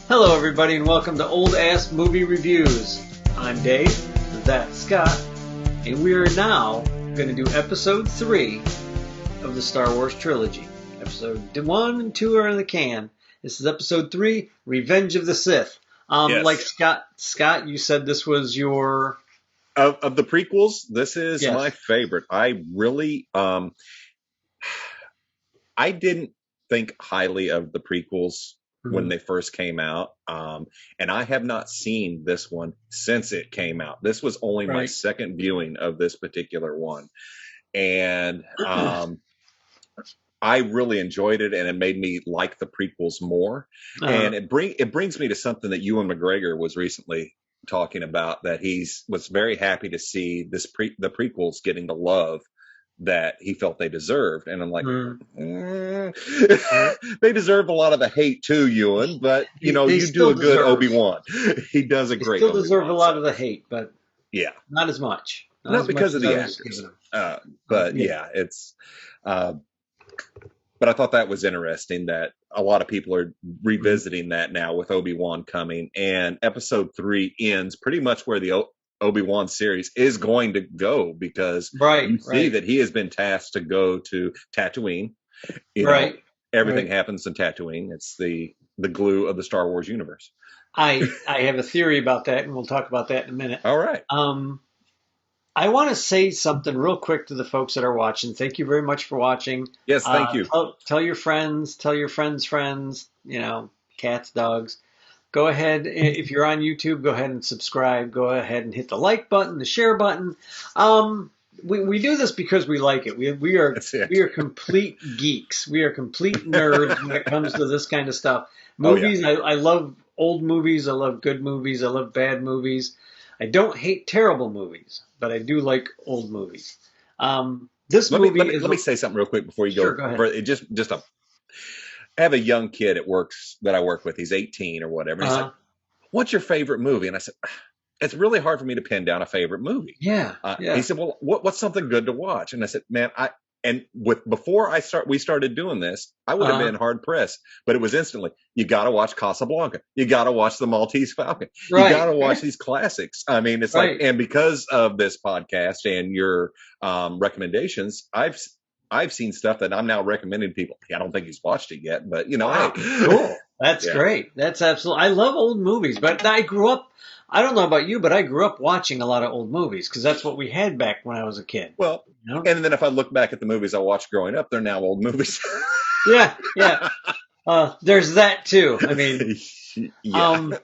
Hello everybody and welcome to Old Ass Movie Reviews. I'm Dave, that's Scott, and we are now going to do episode 3 of the Star Wars trilogy. Episode 1 and 2 are in the can. This is episode 3, Revenge of the Sith. Yes. Like Scott, you said this was your... Of the prequels, this is Yes. my favorite. I really, I didn't think highly of the prequels when they first came out. And I have not seen this one since it came out. This was only my second viewing of this particular one. And I really enjoyed it, and it made me like the prequels more. And it brings me to something that Ewan McGregor was recently talking about, that was very happy to see the prequels getting the love that he felt they deserved. And I'm like, they deserve a lot of the hate too, Ewan, but you do a good Obi-Wan. He does a great They still deserve Obi-Wan, a lot of the hate, but yeah, not as much. Not because of the actors. But it's but I thought that was interesting that a lot of people are revisiting that now with Obi-Wan coming, and episode 3 ends pretty much where the Obi-Wan series is going to go, because you see that he has been tasked to go to Tatooine. Everything happens in Tatooine. It's the glue of the Star Wars universe. I have a theory about that, and we'll talk about that in a minute. All right. I want to say something real quick to the folks that are watching. Thank you very much for watching. Yes, thank you. Tell your friends, tell your friends' friends, cats, dogs. Go ahead, if you're on YouTube, go ahead and subscribe. Go ahead and hit the like button, the share button. We do this because we like it. We are complete geeks. We are complete nerds when it comes to this kind of stuff. Movies, I love old movies. I love good movies. I love bad movies. I don't hate terrible movies, but I do like old movies. Let me say something real quick before you go. Sure, go ahead. I have a young kid at work that I work with. He's 18 or whatever. He's like, "What's your favorite movie?" And I said, "It's really hard for me to pin down a favorite movie." Yeah. He said, "Well, what's something good to watch?" And I said, "Man, before we started doing this, I would have been hard pressed, but it was instantly, you got to watch Casablanca. You got to watch The Maltese Falcon. You got to watch these classics." I mean, it's like, and because of this podcast and your recommendations, I've seen stuff that I'm now recommending people. I don't think he's watched it yet, but hey, cool. That's great. That's absolutely. I love old movies, but I grew up. I don't know about you, but I grew up watching a lot of old movies because that's what we had back when I was a kid. Well, and then if I look back at the movies I watched growing up, they're now old movies. Yeah. There's that too. I mean,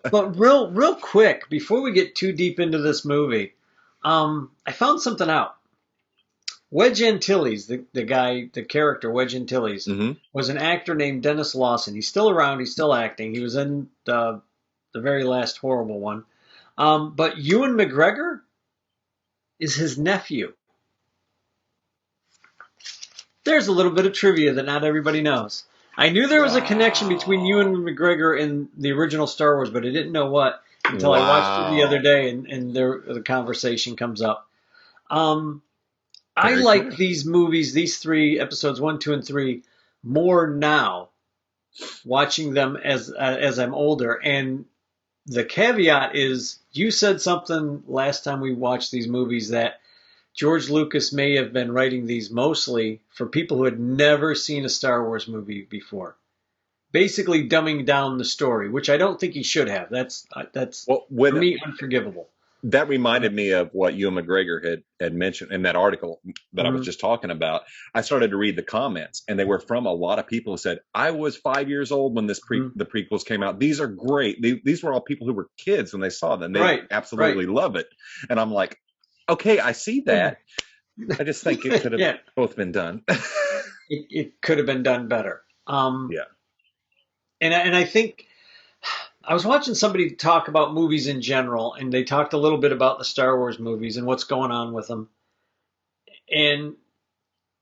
but real quick before we get too deep into this movie, I found something out. Wedge Antilles, the character Wedge Antilles, was an actor named Dennis Lawson. He's still around. He's still acting. He was in the very last horrible one. But Ewan McGregor is his nephew. There's a little bit of trivia that not everybody knows. I knew there was a connection between Ewan McGregor and the original Star Wars, but I didn't know what until I watched it the other day, and the conversation comes up. I like these movies, these 3 episodes, 1, 2, and 3, more now, watching them as I'm older. And the caveat is, you said something last time we watched these movies that George Lucas may have been writing these mostly for people who had never seen a Star Wars movie before. Basically dumbing down the story, which I don't think he should have. That's for me, unforgivable. That reminded me of what Ewan McGregor had mentioned in that article that I was just talking about. I started to read the comments, and they were from a lot of people who said, "I was 5 years old when the prequels came out. These are great." These were all people who were kids when they saw them. They absolutely love it. And I'm like, okay, I see that. I just think it could have both been done. It could have been done better. And I think I was watching somebody talk about movies in general, and they talked a little bit about the Star Wars movies and what's going on with them. And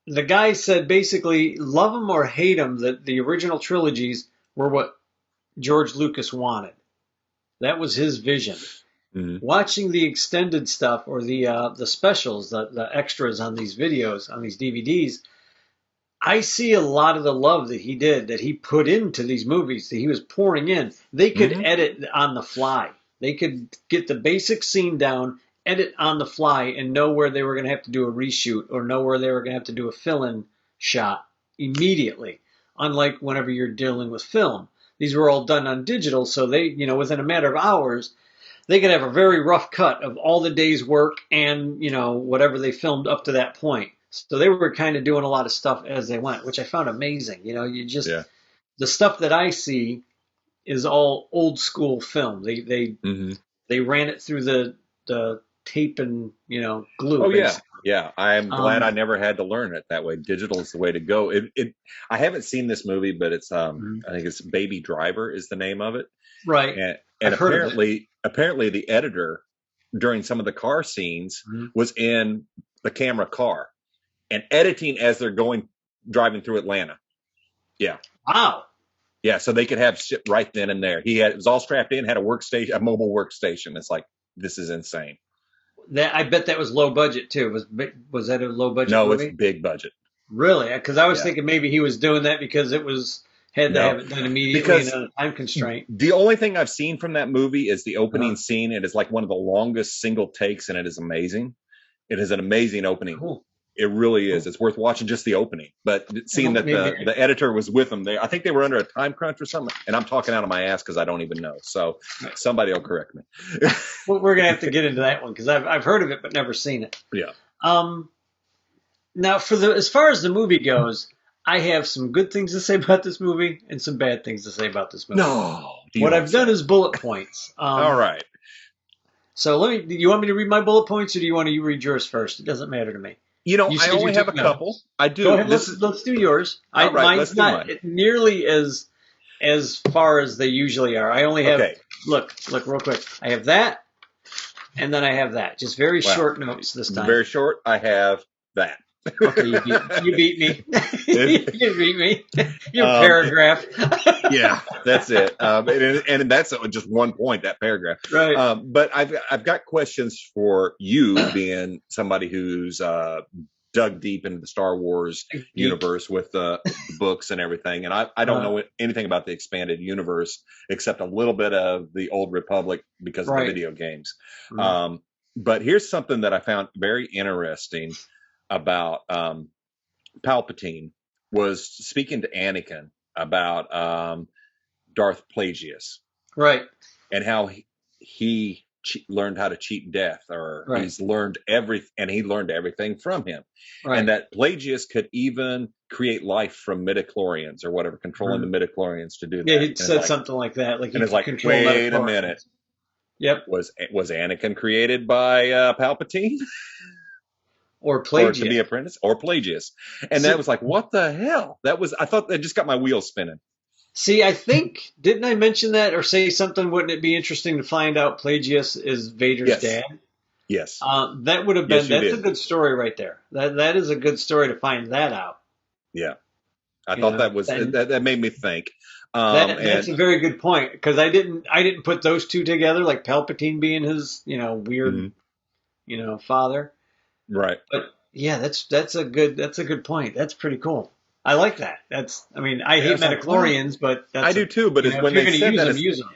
the guy said basically, love them or hate them, that the original trilogies were what George Lucas wanted. That was his vision. Watching the extended stuff or the specials, the extras on these videos, on these DVDs, I see a lot of the love that he did, that he put into these movies, that he was pouring in. They could Hmm. edit on the fly. They could get the basic scene down, edit on the fly, and know where they were going to have to do a reshoot or know where they were going to have to do a fill-in shot immediately. Unlike whenever you're dealing with film, these were all done on digital, so they, within a matter of hours, they could have a very rough cut of all the day's work and, whatever they filmed up to that point. So they were kind of doing a lot of stuff as they went, which I found amazing. Yeah. The stuff that I see is all old school film. Hmm. They ran it through the tape and, glue, Oh yeah. basically. Yeah. I'm glad I Um, never had to learn it that way. Digital is the way to go. I haven't seen this movie, but it's, mhm. I think it's Baby Driver is the name of it. Right. And I've heard of it. apparently the editor during some of the car scenes Mhm. was in the camera car and editing as they're driving through Atlanta. Yeah. Wow. Yeah. So they could have shit right then and there. It was all strapped in, had a mobile workstation. It's like, this is insane. I bet that was low budget too. Was that a low budget No, it's movie? big budget. Really? Because I was Yeah. thinking maybe he was doing that because had to No, have it done immediately and because on a time constraint. the only thing I've seen from that movie is the Uh, opening scene. It is like one of the longest single takes, and it is amazing. It is an amazing opening. cool. It really is. Cool. It's worth watching just the opening. But seeing that Maybe. the editor was with them, I think they were under a time crunch or something. And I'm talking out of my ass because I don't even know. So somebody will correct me. Well, we're gonna have to get into that one because I've heard of it but never seen it. Yeah. Um, Now as far as the movie goes, I have some good things to say about this movie and some bad things to say about this movie. No. What I've done is bullet points. All right. So do you want me to read my bullet points or do you want to read yours first? It doesn't matter to me. I said only you have a took notes. couple. I do. Go ahead. Let's do yours. All right, let's Mine's do not mine. nearly as far as they usually are. I only have Okay. look real quick. I have that, and then I have that. Just very Wow. short notes this time. Very short. I have that. Okay, you beat me. You beat me. Your paragraph. Yeah, that's it. And that's just one point, that paragraph. Right. But I've got questions for you, being somebody who's dug deep into the Star Wars universe with the books and everything. And I don't know anything about the expanded universe except a little bit of the Old Republic because of the video games. Right. But here's something that I found very interesting about Palpatine was speaking to Anakin about Darth Plagueis, Right. and how he learned how to cheat death, or Right. he learned everything from him, Right. and that Plagueis could even create life from midichlorians or whatever, controlling the midichlorians to do that. Yeah, he said something like that. Like, and it's like, wait a minute. Yep. Was Anakin created by Palpatine? Or Plagueis. Or to be apprentice, or Plagueis. And that was like, what the hell? I thought that just got my wheels spinning. See, I think, didn't I mention that or say something? Wouldn't it be interesting to find out Plagueis is Vader's dad? Yes. That would have been, that's a good story right there. That is a good story to find that out. Yeah. I thought that made me think. That's a very good point, because I didn't put those two together, like Palpatine being his, weird, father. Right. But yeah, that's a good point. That's pretty cool. I like that. I hate midichlorians, but I do too. But when they said that, use them.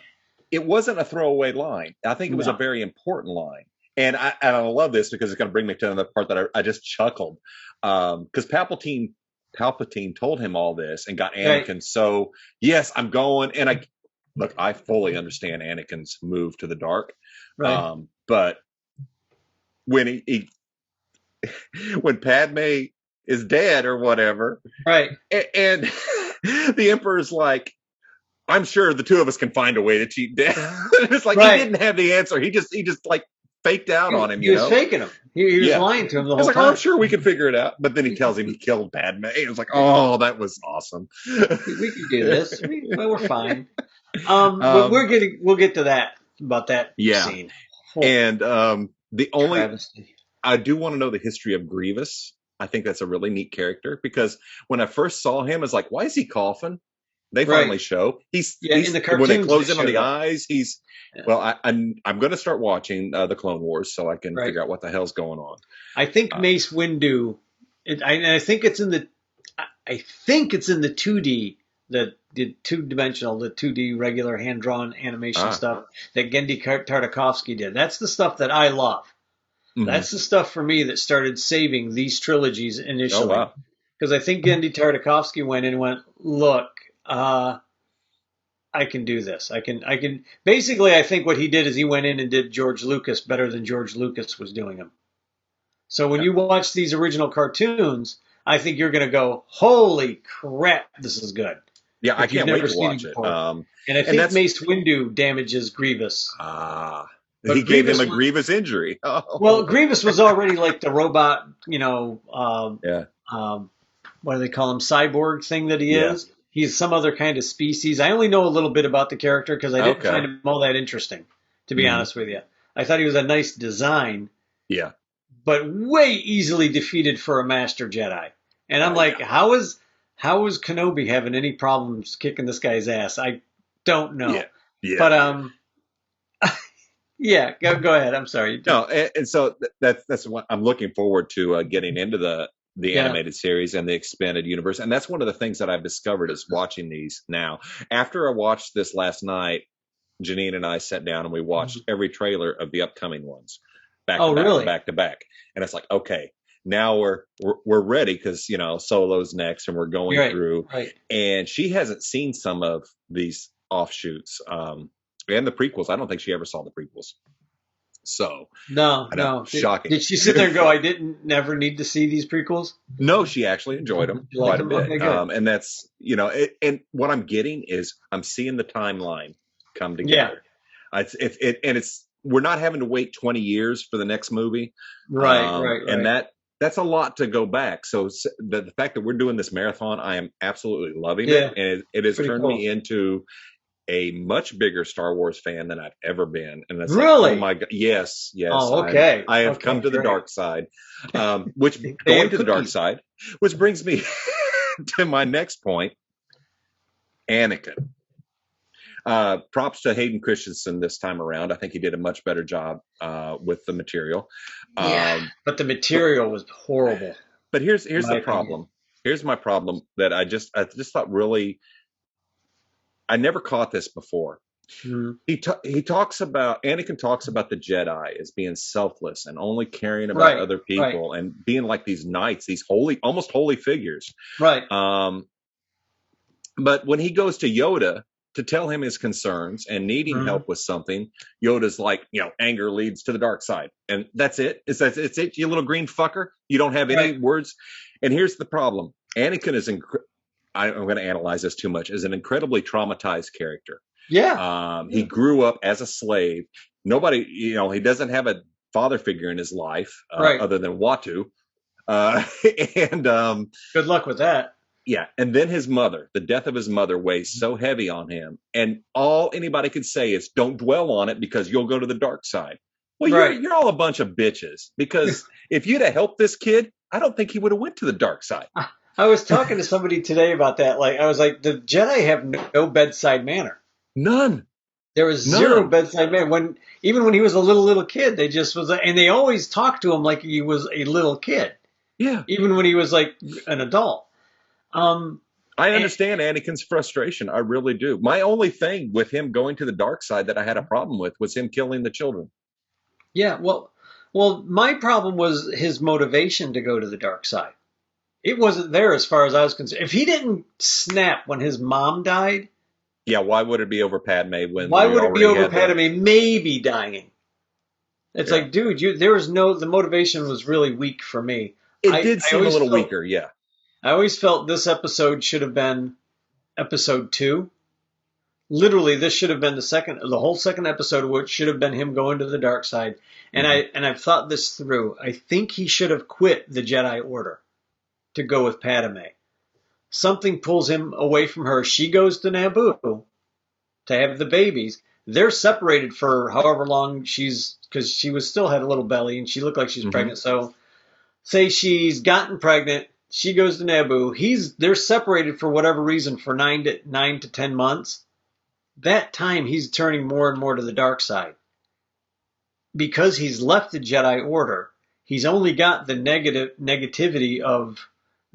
It wasn't a throwaway line. I think it was a very important line, and I love this because it's going to bring me to another part that I just chuckled, because Palpatine told him all this and got Anakin. Right. So yes, I'm going, and I fully understand Anakin's move to the dark, right? But when when Padme is dead or whatever, right? And the Emperor's like, I'm sure the two of us can find a way to cheat death. It's like, he didn't have the answer. He just like faked out on him. He was faking him. He was lying to him the whole time. Oh, I'm sure we can figure it out. But then he tells him he killed Padme. It was like, oh, that was awesome. We can do this. We're fine. We'll get to that about that scene. And the only travesty. I do want to know the history of Grievous. I think that's a really neat character, because when I first saw him, I was like, why is he coughing? They finally show he's in the cartoons, when they close in on the eyes. Well, I'm going to start watching the Clone Wars so I can figure out what the hell's going on. I think Mace Windu. I think it's in the. I think it's in the 2D, the two-dimensional, the 2D regular hand-drawn animation Ah. stuff that Genndy Tartakovsky did. That's the stuff that I love. Mhm. That's the stuff for me that started saving these trilogies Oh, initially. wow. Because I think Genndy Tartakovsky went in and went, look, I can do this. I can. Basically, I think what he did is he went in and did George Lucas better than George Lucas was doing him. So when Yeah. you watch these original cartoons, I think you're going to go, holy crap, this is good. Yeah, I If you've can't wait never to seen watch it it. before. And I And think that's Mace Windu damages Grievous. he But gave him Grievous a was, grievous injury. well, Oh, Grievous was already like the robot, yeah, what do they call him, cyborg thing that he yeah. is. He's some other kind of species. I only know a little bit about the character because I didn't Okay. find him all that interesting, to be Mhm. honest with you. I thought he was a nice design, Yeah. but way easily defeated for a Master Jedi. And I'm like, Yeah. how is Kenobi having any problems kicking this guy's ass? I don't know. Yeah. Yeah. But yeah, go ahead. I'm sorry. No, and so that's what I'm looking forward to getting into the Yeah. animated series and the expanded universe. And that's one of the things that I've discovered is watching these now. After I watched this last night, Janine and I sat down and we watched every trailer of the upcoming ones back Oh, to back really? to back to back. And it's like, okay, now we're ready because Solo's next and we're going Right, through. right. And she hasn't seen some of these offshoots and the prequels. I don't think she ever saw the prequels. So No, I know, no. shocking. Did she sit there and go, I didn't never need to see these prequels? No, she actually enjoyed them You like quite a them? bit. Okay, good. And that's, and what I'm getting is I'm seeing the timeline come Yeah. together. We're not having to wait 20 years for the next movie. Right. And that's a lot to go back. So the fact that we're doing this marathon, I am absolutely loving Yeah. it. And it has Pretty turned cool. me into a much bigger Star Wars fan than I've ever been. And it's Really? like, oh my God. Yes. Oh, okay. I have Okay, come to the great. dark side, which They going have to the dark cookies. side, which brings me to my next point, Anakin. Props to Hayden Christensen this time around. I think he did a much better job with the material. Yeah, but the material was horrible. But here's the opinion. problem. Here's my problem that I just thought really, I never caught this before. Mhm. Anakin talks about the Jedi as being selfless and only caring about Right, other people and being like these knights, these almost holy figures. Right. But when he goes to Yoda to tell him his concerns and needing Mhm. help with something, Yoda's like, anger leads to the dark side. And that's it. It's it, you little green fucker. You don't have any words. And here's the problem. Anakin is, I'm going to analyze this too much, is an incredibly traumatized character. Yeah. He grew up as a slave. Nobody, he doesn't have a father figure in his life other than Watu. Good luck with that. Yeah, and then the death of his mother weighs so heavy on him, and all anybody could say is, "Don't dwell on it because you'll go to the dark side." Well, you're all a bunch of bitches, because if you'd have helped this kid, I don't think he would have went to the dark side. I was talking to somebody today about that. Like, I was like, the Jedi have no bedside manner. None. There was zero bedside manner. Even when he was a little kid, they just was, and they always talked to him like he was a little kid. Yeah. Even when he was like an adult. I understand Anakin's frustration. I really do. My only thing with him going to the dark side that I had a problem with was him killing the children. Yeah, well, my problem was his motivation to go to the dark side. It wasn't there as far as I was concerned. If he didn't snap when his mom died, yeah, why would it be over Padme when? Why would it be over Padme maybe dying? It's like, dude, the motivation was really weak for me. It did seem a little weaker, yeah. I always felt this episode should have been episode 2. Literally, this should have been the whole second episode, which should have been him going to the dark side. And I've thought this through. I think he should have quit the Jedi Order to go with Padme. Something pulls him away from her. She goes to Naboo to have the babies. They're separated for however long because she still had a little belly and she looked like she's pregnant. So say she's gotten pregnant. She goes to Naboo. They're separated for whatever reason for 9 to 10 months. That time he's turning more and more to the dark side. Because he's left the Jedi Order, he's only got the negativity of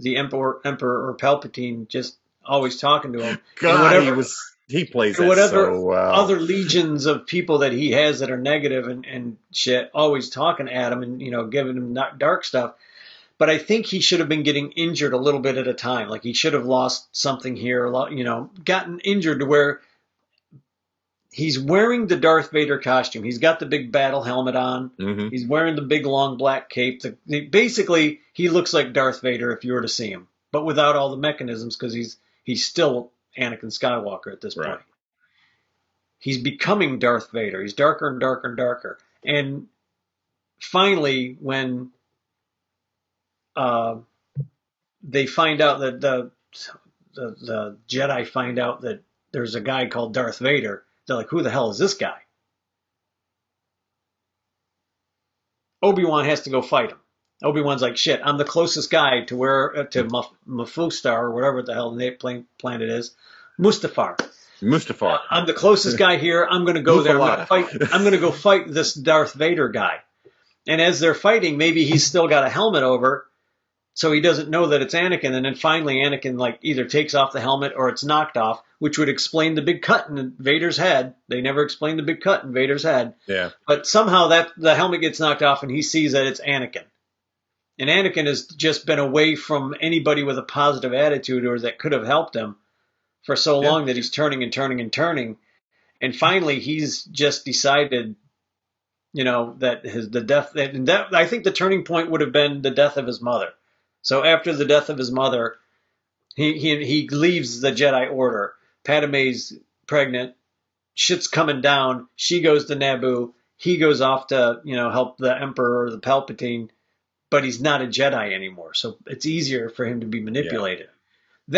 the Emperor Palpatine just always talking to him. God, he plays and that whatever so well. Other legions of people that he has that are negative and shit, always talking at him and giving him dark stuff. But I think he should have been getting injured a little bit at a time. Like he should have lost something here, gotten injured to where he's wearing the Darth Vader costume. He's got the big battle helmet on. Mm-hmm. He's wearing the big long black cape. Basically, he looks like Darth Vader if you were to see him, but without all the mechanisms because he's still Anakin Skywalker at this point. Right. He's becoming Darth Vader. He's darker and darker and darker. And finally, when they find out that the Jedi find out that there's a guy called Darth Vader, they're like, who the hell is this guy? Obi-Wan has to go fight him. Obi-Wan's like, shit, I'm the closest guy to Mustafar or whatever the hell the planet is. Mustafar. I'm the closest guy here. I'm going to go there. I'm going to go fight this Darth Vader guy. And as they're fighting, maybe he's still got a helmet over, so he doesn't know that it's Anakin. And then finally, Anakin either takes off the helmet or it's knocked off, which would explain the big cut in Vader's head. They never explained the big cut in Vader's head. Yeah. But somehow the helmet gets knocked off, and he sees that it's Anakin. And Anakin has just been away from anybody with a positive attitude or that could have helped him for so long that he's turning and turning and turning. And finally, he's just decided, that the death. I think the turning point would have been the death of his mother. So after the death of his mother, he leaves the Jedi Order. Padme's pregnant. Shit's coming down. She goes to Naboo. He goes off to, help the Emperor or the Palpatine. But he's not a Jedi anymore. So it's easier for him to be manipulated. Yeah.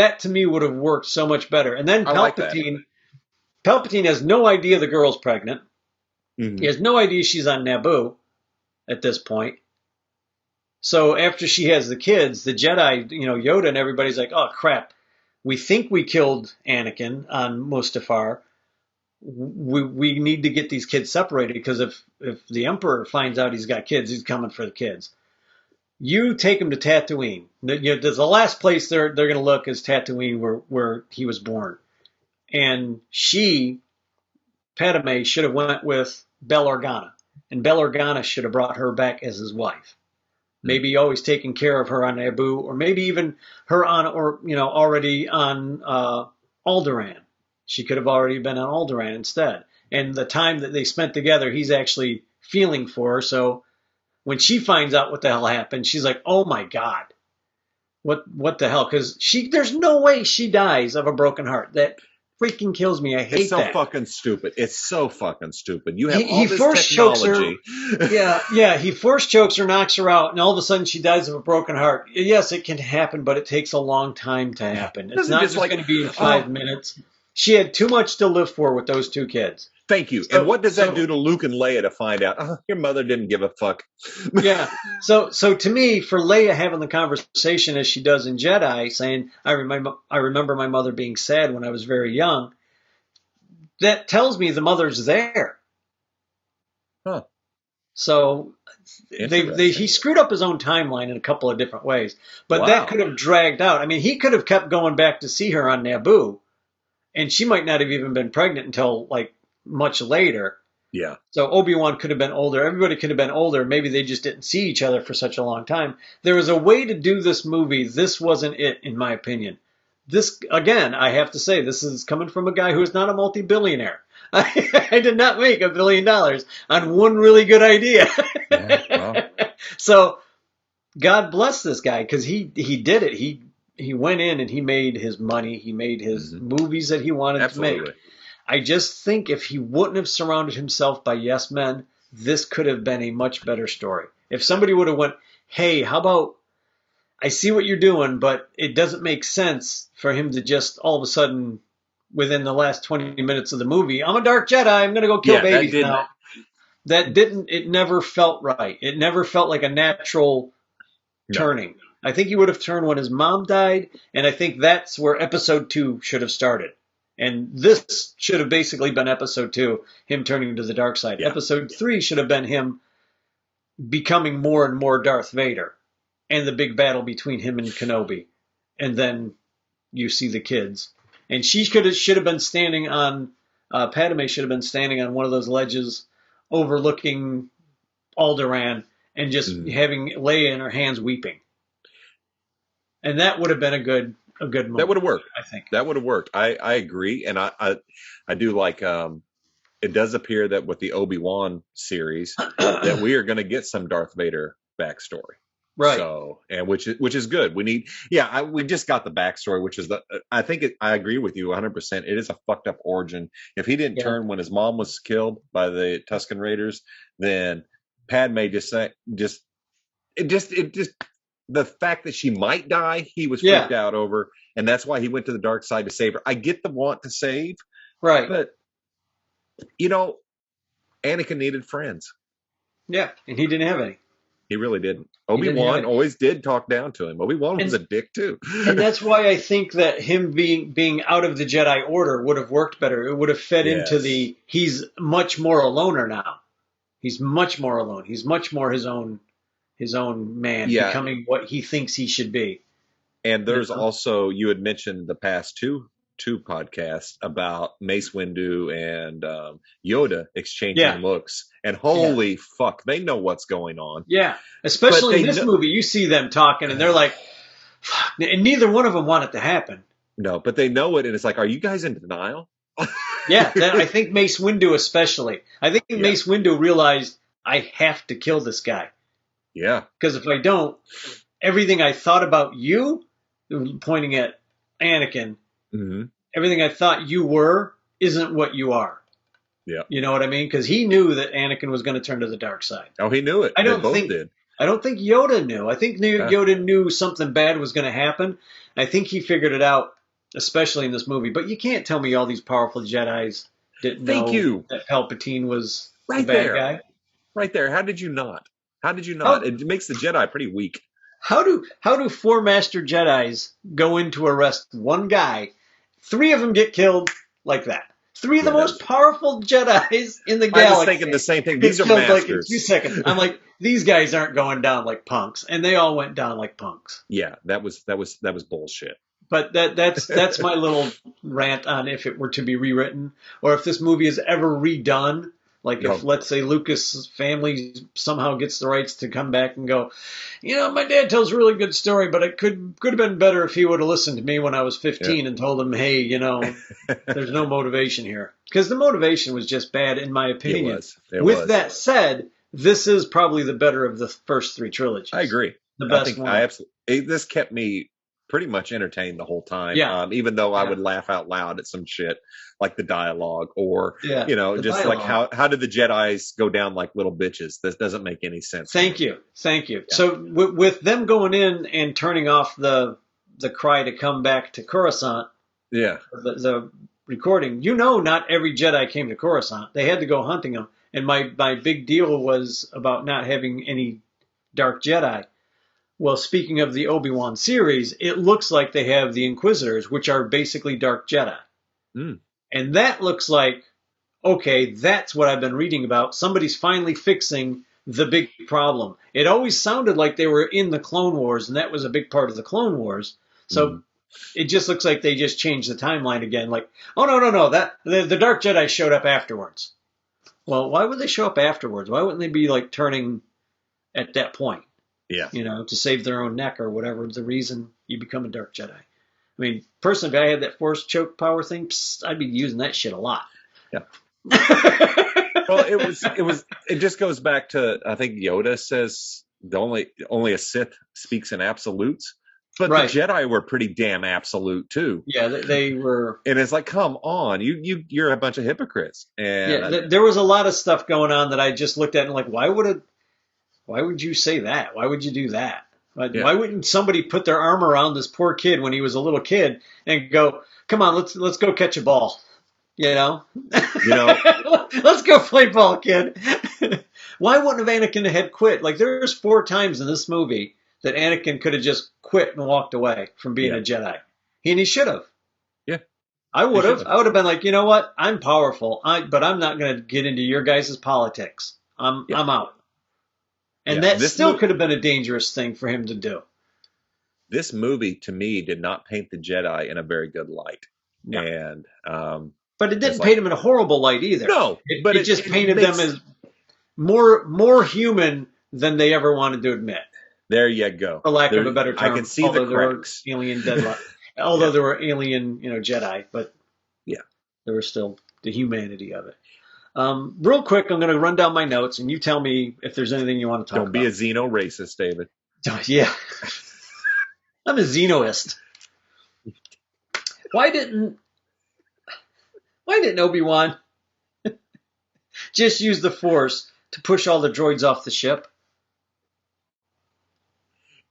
That, to me, would have worked so much better. And then Palpatine has no idea the girl's pregnant. Mm-hmm. He has no idea she's on Naboo at this point. So after she has the kids, the Jedi, Yoda and everybody's like, oh, crap. We think we killed Anakin on Mustafar. We need to get these kids separated because if the Emperor finds out he's got kids, he's coming for the kids. You take him to Tatooine. The last place they're going to look is Tatooine where he was born. And Padme, should have went with Bail Organa. And Bail Organa should have brought her back as his wife. Maybe always taking care of her on Naboo, or maybe even her already on Alderaan. She could have already been on Alderaan instead. And the time that they spent together, he's actually feeling for her. So when she finds out what the hell happened, she's like, oh my God, what the hell? Because there's no way she dies of a broken heart. That freaking kills me. I hate that. It's so fucking stupid. It's so fucking stupid. You have all this technology. Yeah, he force chokes her, knocks her out, and all of a sudden she dies of a broken heart. Yes, it can happen, but it takes a long time to happen. It's not just going to be in 5 minutes. She had too much to live for with those two kids. Thank you. And what does that do to Luke and Leia to find out, your mother didn't give a fuck? Yeah. So to me, for Leia having the conversation as she does in Jedi, saying, I remember my mother being sad when I was very young, that tells me the mother's there. Huh. So he screwed up his own timeline in a couple of different ways. But that could have dragged out. I mean, he could have kept going back to see her on Naboo, and she might not have even been pregnant until much later. Yeah. So Obi-Wan could have been older. Everybody could have been older. Maybe they just didn't see each other for such a long time. There was a way to do this movie. This wasn't it, in my opinion. This, again, I have to say, this is coming from a guy who is not a multi-billionaire. I did not make $1 billion on one really good idea. Yeah, well. So God bless this guy, because he did it. He went in and he made his money. He made his movies that he wanted to make. I just think if he wouldn't have surrounded himself by yes men, this could have been a much better story. If somebody would have went, hey, how about, I see what you're doing, but it doesn't make sense for him to just all of a sudden, within the last 20 minutes of the movie, I'm a dark Jedi, I'm going to go kill babies now. It never felt right. It never felt like a natural turning. I think he would have turned when his mom died, and I think that's where episode 2 should have started. And this should have basically been episode 2, him turning to the dark side. Yeah. Episode 3 should have been him becoming more and more Darth Vader, and the big battle between him and Kenobi. and then you see the kids. And she should have been standing on, Padme should have been standing on one of those ledges overlooking Alderaan and just having Leia in her hands weeping. And that would have been a good moment. That would have worked. I think. That would have worked. I agree. And I do like, it does appear that with the Obi-Wan series that we are going to get some Darth Vader backstory. Right. So, and which is good. We need, we just got the backstory, which is I agree with you 100%. It is a fucked up origin. If he didn't turn when his mom was killed by the Tusken Raiders, then Padme the fact that she might die, he was freaked out over. And that's why he went to the dark side to save her. I get the want to save. Right. But, Anakin needed friends. Yeah. And he didn't have any. He really didn't. Obi-Wan always did talk down to him. Obi-Wan was a dick too. And that's why I think that him being out of the Jedi Order would have worked better. It would have fed into he's much more a loner now. He's much more alone. He's much more his own man, becoming what he thinks he should be. And there's also, you had mentioned the past two podcasts about Mace Windu and Yoda exchanging looks, and holy fuck, they know what's going on. Yeah, especially in this movie, you see them talking, and they're like, fuck, and neither one of them want it to happen. No, but they know it, and it's like, are you guys in denial? I think Mace Windu especially. I think Mace Windu realized, I have to kill this guy. Yeah. Because if I don't, everything I thought about you, pointing at Anakin, everything I thought you were isn't what you are. Yeah. You know what I mean? Because he knew that Anakin was going to turn to the dark side. Oh, he knew it. They both did. I don't think Yoda knew. I think Yoda knew something bad was going to happen. I think he figured it out, especially in this movie. But you can't tell me all these powerful Jedis didn't know that Palpatine was the bad guy. Right there. How did you not? It makes the Jedi pretty weak. How do 4 Master Jedis go in to arrest one guy? 3 of them get killed like that. 3 of the most powerful Jedis in the galaxy. I was thinking the same thing. These are masters. Like in 2 seconds. I'm like, these guys aren't going down like punks, and they all went down like punks. Yeah, that was bullshit. But that's my little rant on if it were to be rewritten, or if this movie is ever redone. Like if, let's say, Lucas' family somehow gets the rights to come back and go, my dad tells a really good story, but it could have been better if he would have listened to me when I was 15 and told him, hey, there's no motivation here. Because the motivation was just bad, in my opinion. It was. With that said, this is probably the better of the first 3 trilogies. I agree. The best one. This kept me pretty much entertained the whole time. Yeah. Even though I would laugh out loud at some shit like the dialogue or, just dialogue. like how did the Jedis go down like little bitches? This doesn't make any sense. Thank you. Yeah. So with them going in and turning off the cry to come back to Coruscant, the recording, not every Jedi came to Coruscant. They had to go hunting them. And my big deal was about not having any dark Jedi. Well, speaking of the Obi-Wan series, it looks like they have the Inquisitors, which are basically dark Jedi. And that looks like, okay, that's what I've been reading about. Somebody's finally fixing the big problem. It always sounded like they were in the Clone Wars, and that was a big part of the Clone Wars. So it just looks like they just changed the timeline again. Like, oh, no, that the dark Jedi showed up afterwards. Well, why would they show up afterwards? Why wouldn't they be like turning at that point? Yeah. To save their own neck or whatever the reason you become a dark Jedi. I mean, personally, if I had that force choke power thing, I'd be using that shit a lot. Yeah. Well, it just goes back to, I think Yoda says only a Sith speaks in absolutes. But the Jedi were pretty damn absolute too. Yeah, they were. And it's like, come on, you're a bunch of hypocrites. And there was a lot of stuff going on that I just looked at and like, why would you say that? Why would you do that? Why wouldn't somebody put their arm around this poor kid when he was a little kid and go, come on, let's go catch a ball. Let's go play ball, kid. Why wouldn't have Anakin had quit? Like there's 4 times in this movie that Anakin could have just quit and walked away from being a Jedi. And he should have. Yeah. I would have. I would have been like, you know what? I'm powerful, but I'm not going to get into your guys' politics. I'm out. And that still could have been a dangerous thing for him to do. this movie to me did not paint the Jedi in a very good light. No. And but it didn't paint them in a horrible light either. No, but it just painted them as more human than they ever wanted to admit. There you go. For lack of a better term. I can see the cracks. Alien deadlock. Although there were alien, Jedi, but there was still the humanity of it. Real quick, I'm going to run down my notes, and you tell me if there's anything you want to talk about. Don't be a xeno-racist, David. Yeah. I'm a xenoist. Why didn't Obi-Wan just use the Force to push all the droids off the ship?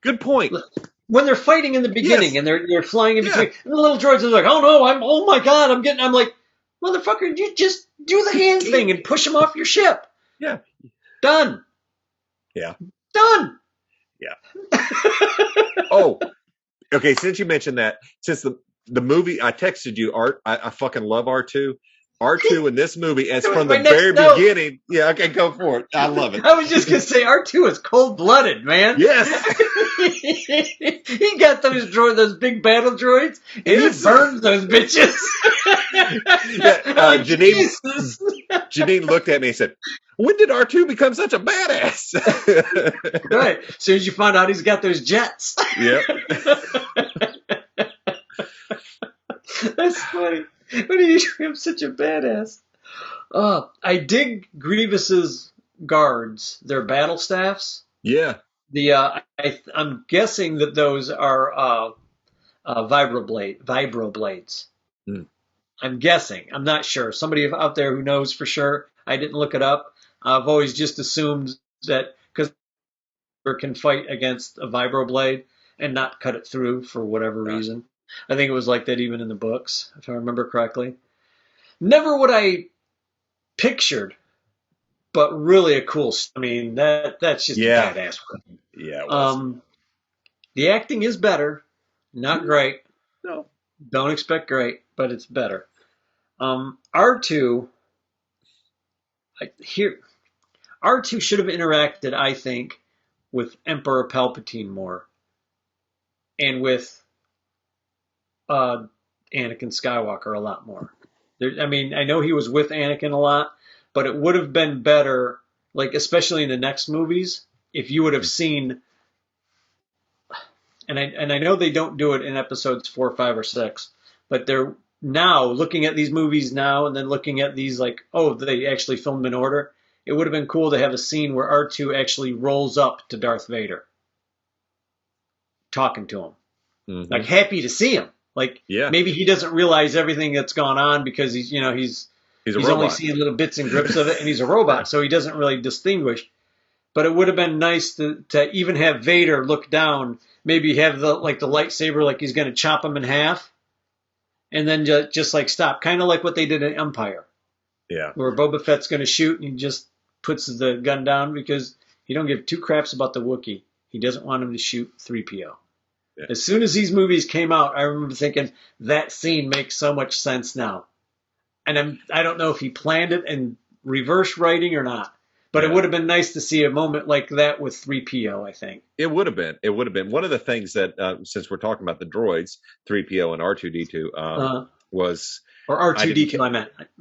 Good point. When they're fighting in the beginning and they're flying in between, and the little droids are like, oh my God, I'm like, motherfucker, you just do the hand thing and push them off your ship. Yeah. Done. Yeah. Done. Yeah. Oh, okay. Since you mentioned that, since the movie, I texted you, Art, I fucking love R2. R2 in this movie, as from the very beginning. Yeah, okay, go for it. I love it. I was just going to say, R2 is cold-blooded, man. Yes. He got those big battle droids, and he burned those bitches. Janine looked at me and said, when did R2 become such a badass? Right. As soon as you find out he's got those jets. Yep. That's funny. When did he become such a badass? I dig Grievous's guards, their battle staffs. Yeah. I'm guessing that those are vibro blades. Mm. I'm guessing. I'm not sure. Somebody out there who knows for sure. I didn't look it up. I've always just assumed that because can fight against a vibro blade and not cut it through for whatever reason. I think it was like that even in the books, if I remember correctly. Never what I pictured, but really a cool. I mean, that's just a badass weapon. Yeah. It was. The acting is better, not great. No, don't expect great, but it's better. R2. R2 should have interacted, I think, with Emperor Palpatine more, and with Anakin Skywalker a lot more. I know he was with Anakin a lot, but it would have been better, like especially in the next movies, if you would have seen. And I know they don't do it in episodes 4, 5, or 6, but they're now looking at these movies now and then looking at these like, they actually filmed in order. It would have been cool to have a scene where R2 actually rolls up to Darth Vader, talking to him, like happy to see him. Like maybe he doesn't realize everything that's gone on because he's only seeing little bits and grips of it, and he's a robot, so he doesn't really distinguish. But it would have been nice to even have Vader look down, maybe have the lightsaber like he's going to chop him in half, and then just like stop, kind of like what they did in Empire. Yeah. Where Boba Fett's going to shoot and he just puts the gun down because he don't give two craps about the Wookiee. He doesn't want him to shoot 3PO. Yeah. As soon as these movies came out, I remember thinking that scene makes so much sense now. And I don't know if he planned it in reverse writing or not. But it would have been nice to see a moment like that with 3PO, I think. It would have been. One of the things that, since we're talking about the droids, 3PO and R2-D2, was... Or R2-D2, I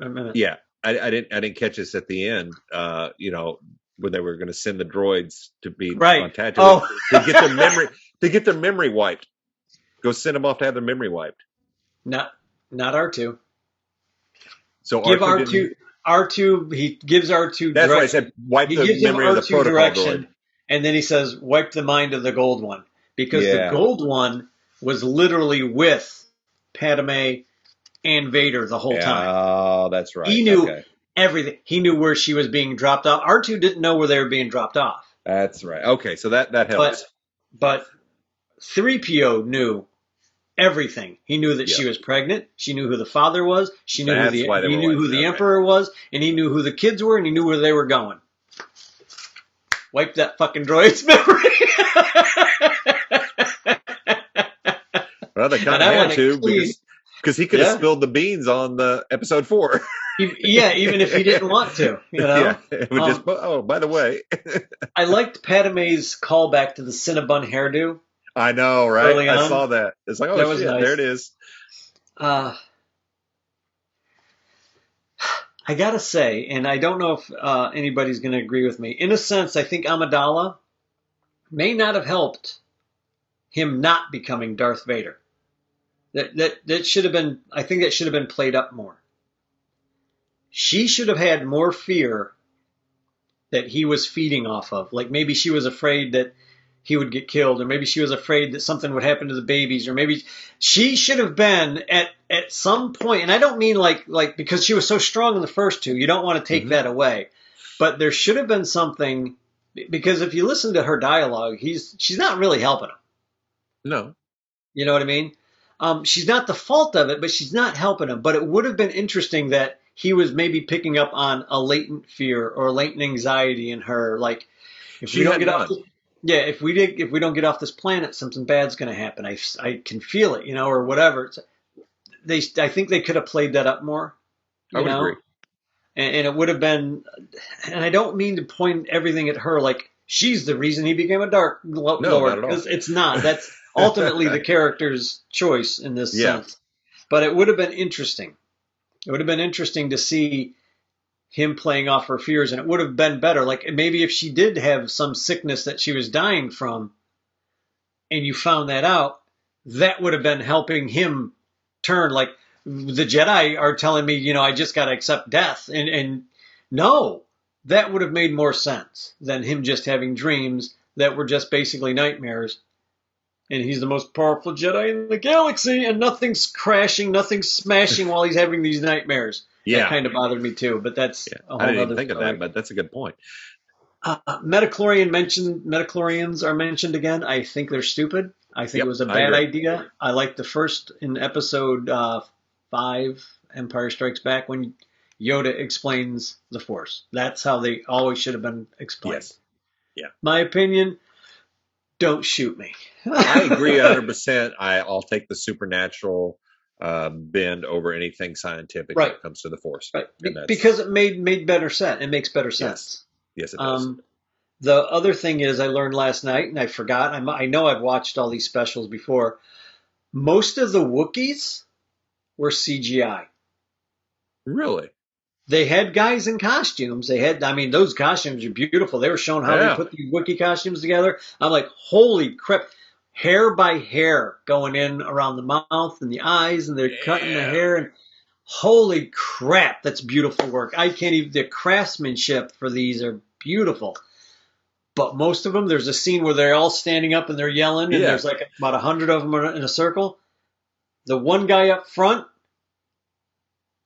meant. Yeah. I didn't catch this at the end, when they were going to send the droids to be on Tatooine to get their memory wiped. Go send them off to have their memory wiped. Not R2. So give R2, he gives R2 That's why I said wipe the memory of the protocol droid. And then he says, wipe the mind of the gold one. Because the gold one was literally with Padme and Vader the whole time. Oh, that's right. He knew everything. He knew where she was being dropped off. R2 didn't know where they were being dropped off. That's right. Okay, so that helps. But 3PO knew everything. He knew that she was pregnant. She knew who the father was. She knew who the Emperor was, and he knew who the kids were, and he knew where they were going. Wipe that fucking droid's memory. Well, they kind of had to because he could have spilled the beans on the episode 4. Even if he didn't want to. Yeah, it would by the way. I liked Padme's callback to the Cinnabon hairdo. I know, right? early I on. saw that. It's like, oh That was shit, there nice. it is. Uh, I gotta say, and I don't know if anybody's going to agree with me. In a sense, I think Amidala may not have helped him not becoming Darth Vader. That should have been. I think that should have been played up more. She should have had more fear that he was feeding off of. Like maybe she was afraid that he would get killed, or maybe she was afraid that something would happen to the babies, or maybe she should have been at some point. And I don't mean like because she was so strong in the first two, you don't want to take Mhm. that away. But there should have been something, because if you listen to her dialogue, she's not really helping him. No. You know what I mean? She's not the fault of it, but she's not helping him. But it would have been interesting that he was maybe picking up on a latent fear or latent anxiety in her. Like, if we She don't had get off, none. yeah, if we don't get off this planet, something bad's going to happen. I can feel it, or whatever. I think they could have played that up more, I you would know, agree. and it would have been. And I don't mean to point everything at her like she's the reason he became a Dark No, not Lord, at all. because it's not. That's ultimately the character's choice in this Yeah. sense. But it would have been interesting. It would have been interesting to see him playing off her fears, and it would have been better. Like maybe if she did have some sickness that she was dying from, and you found that out, that would have been helping him turn. Like the Jedi are telling me, I just got to accept death, and no, that would have made more sense than him just having dreams that were just basically nightmares. And he's the most powerful Jedi in the galaxy, and nothing's crashing, nothing's smashing while he's having these nightmares. That Yeah. kind of bothered me too, but that's Yeah. a I whole didn't even other think of story. that, but that's a good point. Metachlorians are mentioned again. I think they're stupid. I think Yep, it was a I bad agree. idea. I like the first in episode 5, Empire Strikes Back, when Yoda explains the Force. That's how they always should have been explained. Yes. Yeah. My opinion, don't shoot me. I agree 100%. I'll take the supernatural bend over anything scientific when Right, it comes to the Force. right. And that's, Because it made better sense. It makes better yes. sense. Yes, it does. The other thing is I learned last night, and I forgot. I know I've watched all these specials before. Most of the Wookiees were CGI. Really? They had guys in costumes. Those costumes are beautiful. They were showing how they Yeah. put these Wookiee costumes together. I'm like, holy crap. Hair by hair going in around the mouth and the eyes, and they're cutting the Yeah. hair. And holy crap, that's beautiful work. I can't even, the craftsmanship for these are beautiful. But most of them, there's a scene where they're all standing up and they're yelling, and Yeah. there's like about 100 of them in a circle. The one guy up front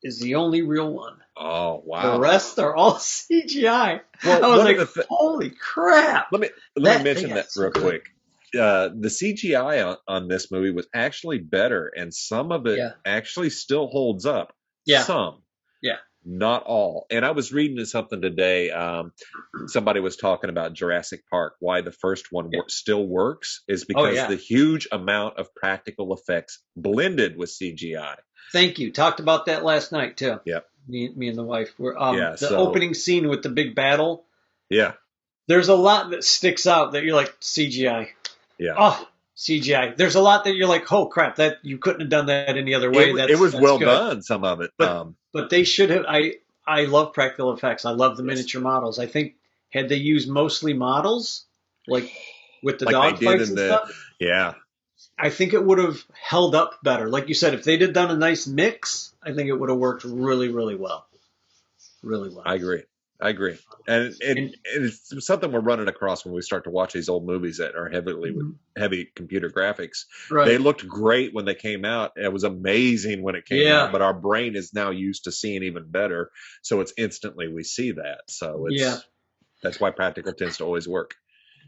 is the only real one. Oh, The wow. rest are all CGI. Well, I was one like, of the holy crap. let me They mention got that so real good. quick. The CGI on this movie was actually better, and some of it Yeah. actually still holds up. Yeah. Some. Yeah. Not all. And I was reading something today. Somebody was talking about Jurassic Park. Why the first one still works is because yeah. the huge amount of practical effects blended with CGI. Thank you. Talked about that last night, too. Yep. Me and the wife were So- opening scene with the big battle. Yeah. There's a lot that sticks out that you're like, CGI. Yeah. Oh, CGI. There's a lot that you're like, oh crap, that you couldn't have done that any other way. It was That's well good. done, some of it. But they should have. I love practical effects. I love the Yes. miniature models. I think had they used mostly models, like with the Like dog they did fights in and the- stuff, yeah. I think it would have held up better. Like you said, if they did done a nice mix, I think it would have worked really, really well. Really well. I agree. And it's something we're running across when we start to watch these old movies that are with heavy computer graphics. Right. They looked great when they came out. It was amazing when it came Yeah. out, but our brain is now used to seeing even better. So it's instantly we see that. So that's why practical tends to always work.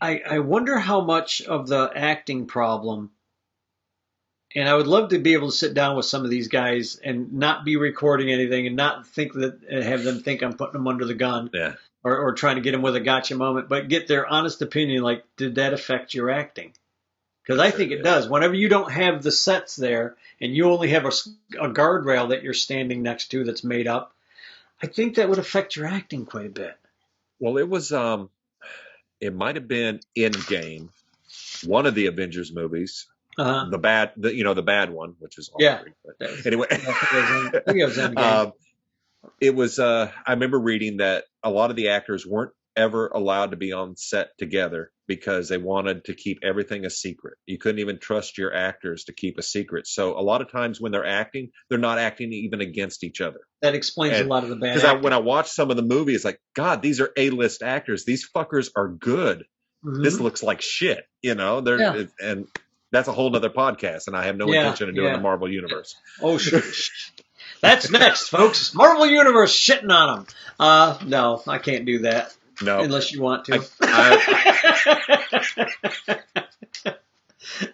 I wonder how much of the acting problem, and I would love to be able to sit down with some of these guys and not be recording anything and not think that, have them think I'm putting them under the gun. Yeah. Or trying to get them with a gotcha moment, but get their honest opinion. Like, did that affect your acting? Because I think it does. Whenever you don't have the sets there and you only have a guardrail that you're standing next to that's made up, I think that would affect your acting quite a bit. Well, it was it might have been in game one of the Avengers movies, the bad one, which is all great. But anyway, it was. I remember reading that a lot of the actors weren't ever allowed to be on set together because they wanted to keep everything a secret. You couldn't even trust your actors to keep a secret. So a lot of times when they're acting, they're not acting even against each other. That explains a lot of the bad. Because when I watch some of the movies, like, God, these are A-list actors. These fuckers are good. Mm-hmm. This looks like shit, and that's a whole nother podcast. And I have no intention of doing the Marvel Universe. Oh, shit. That's next, folks. Marvel Universe shitting on them. No, I can't do that. No. Unless you want to.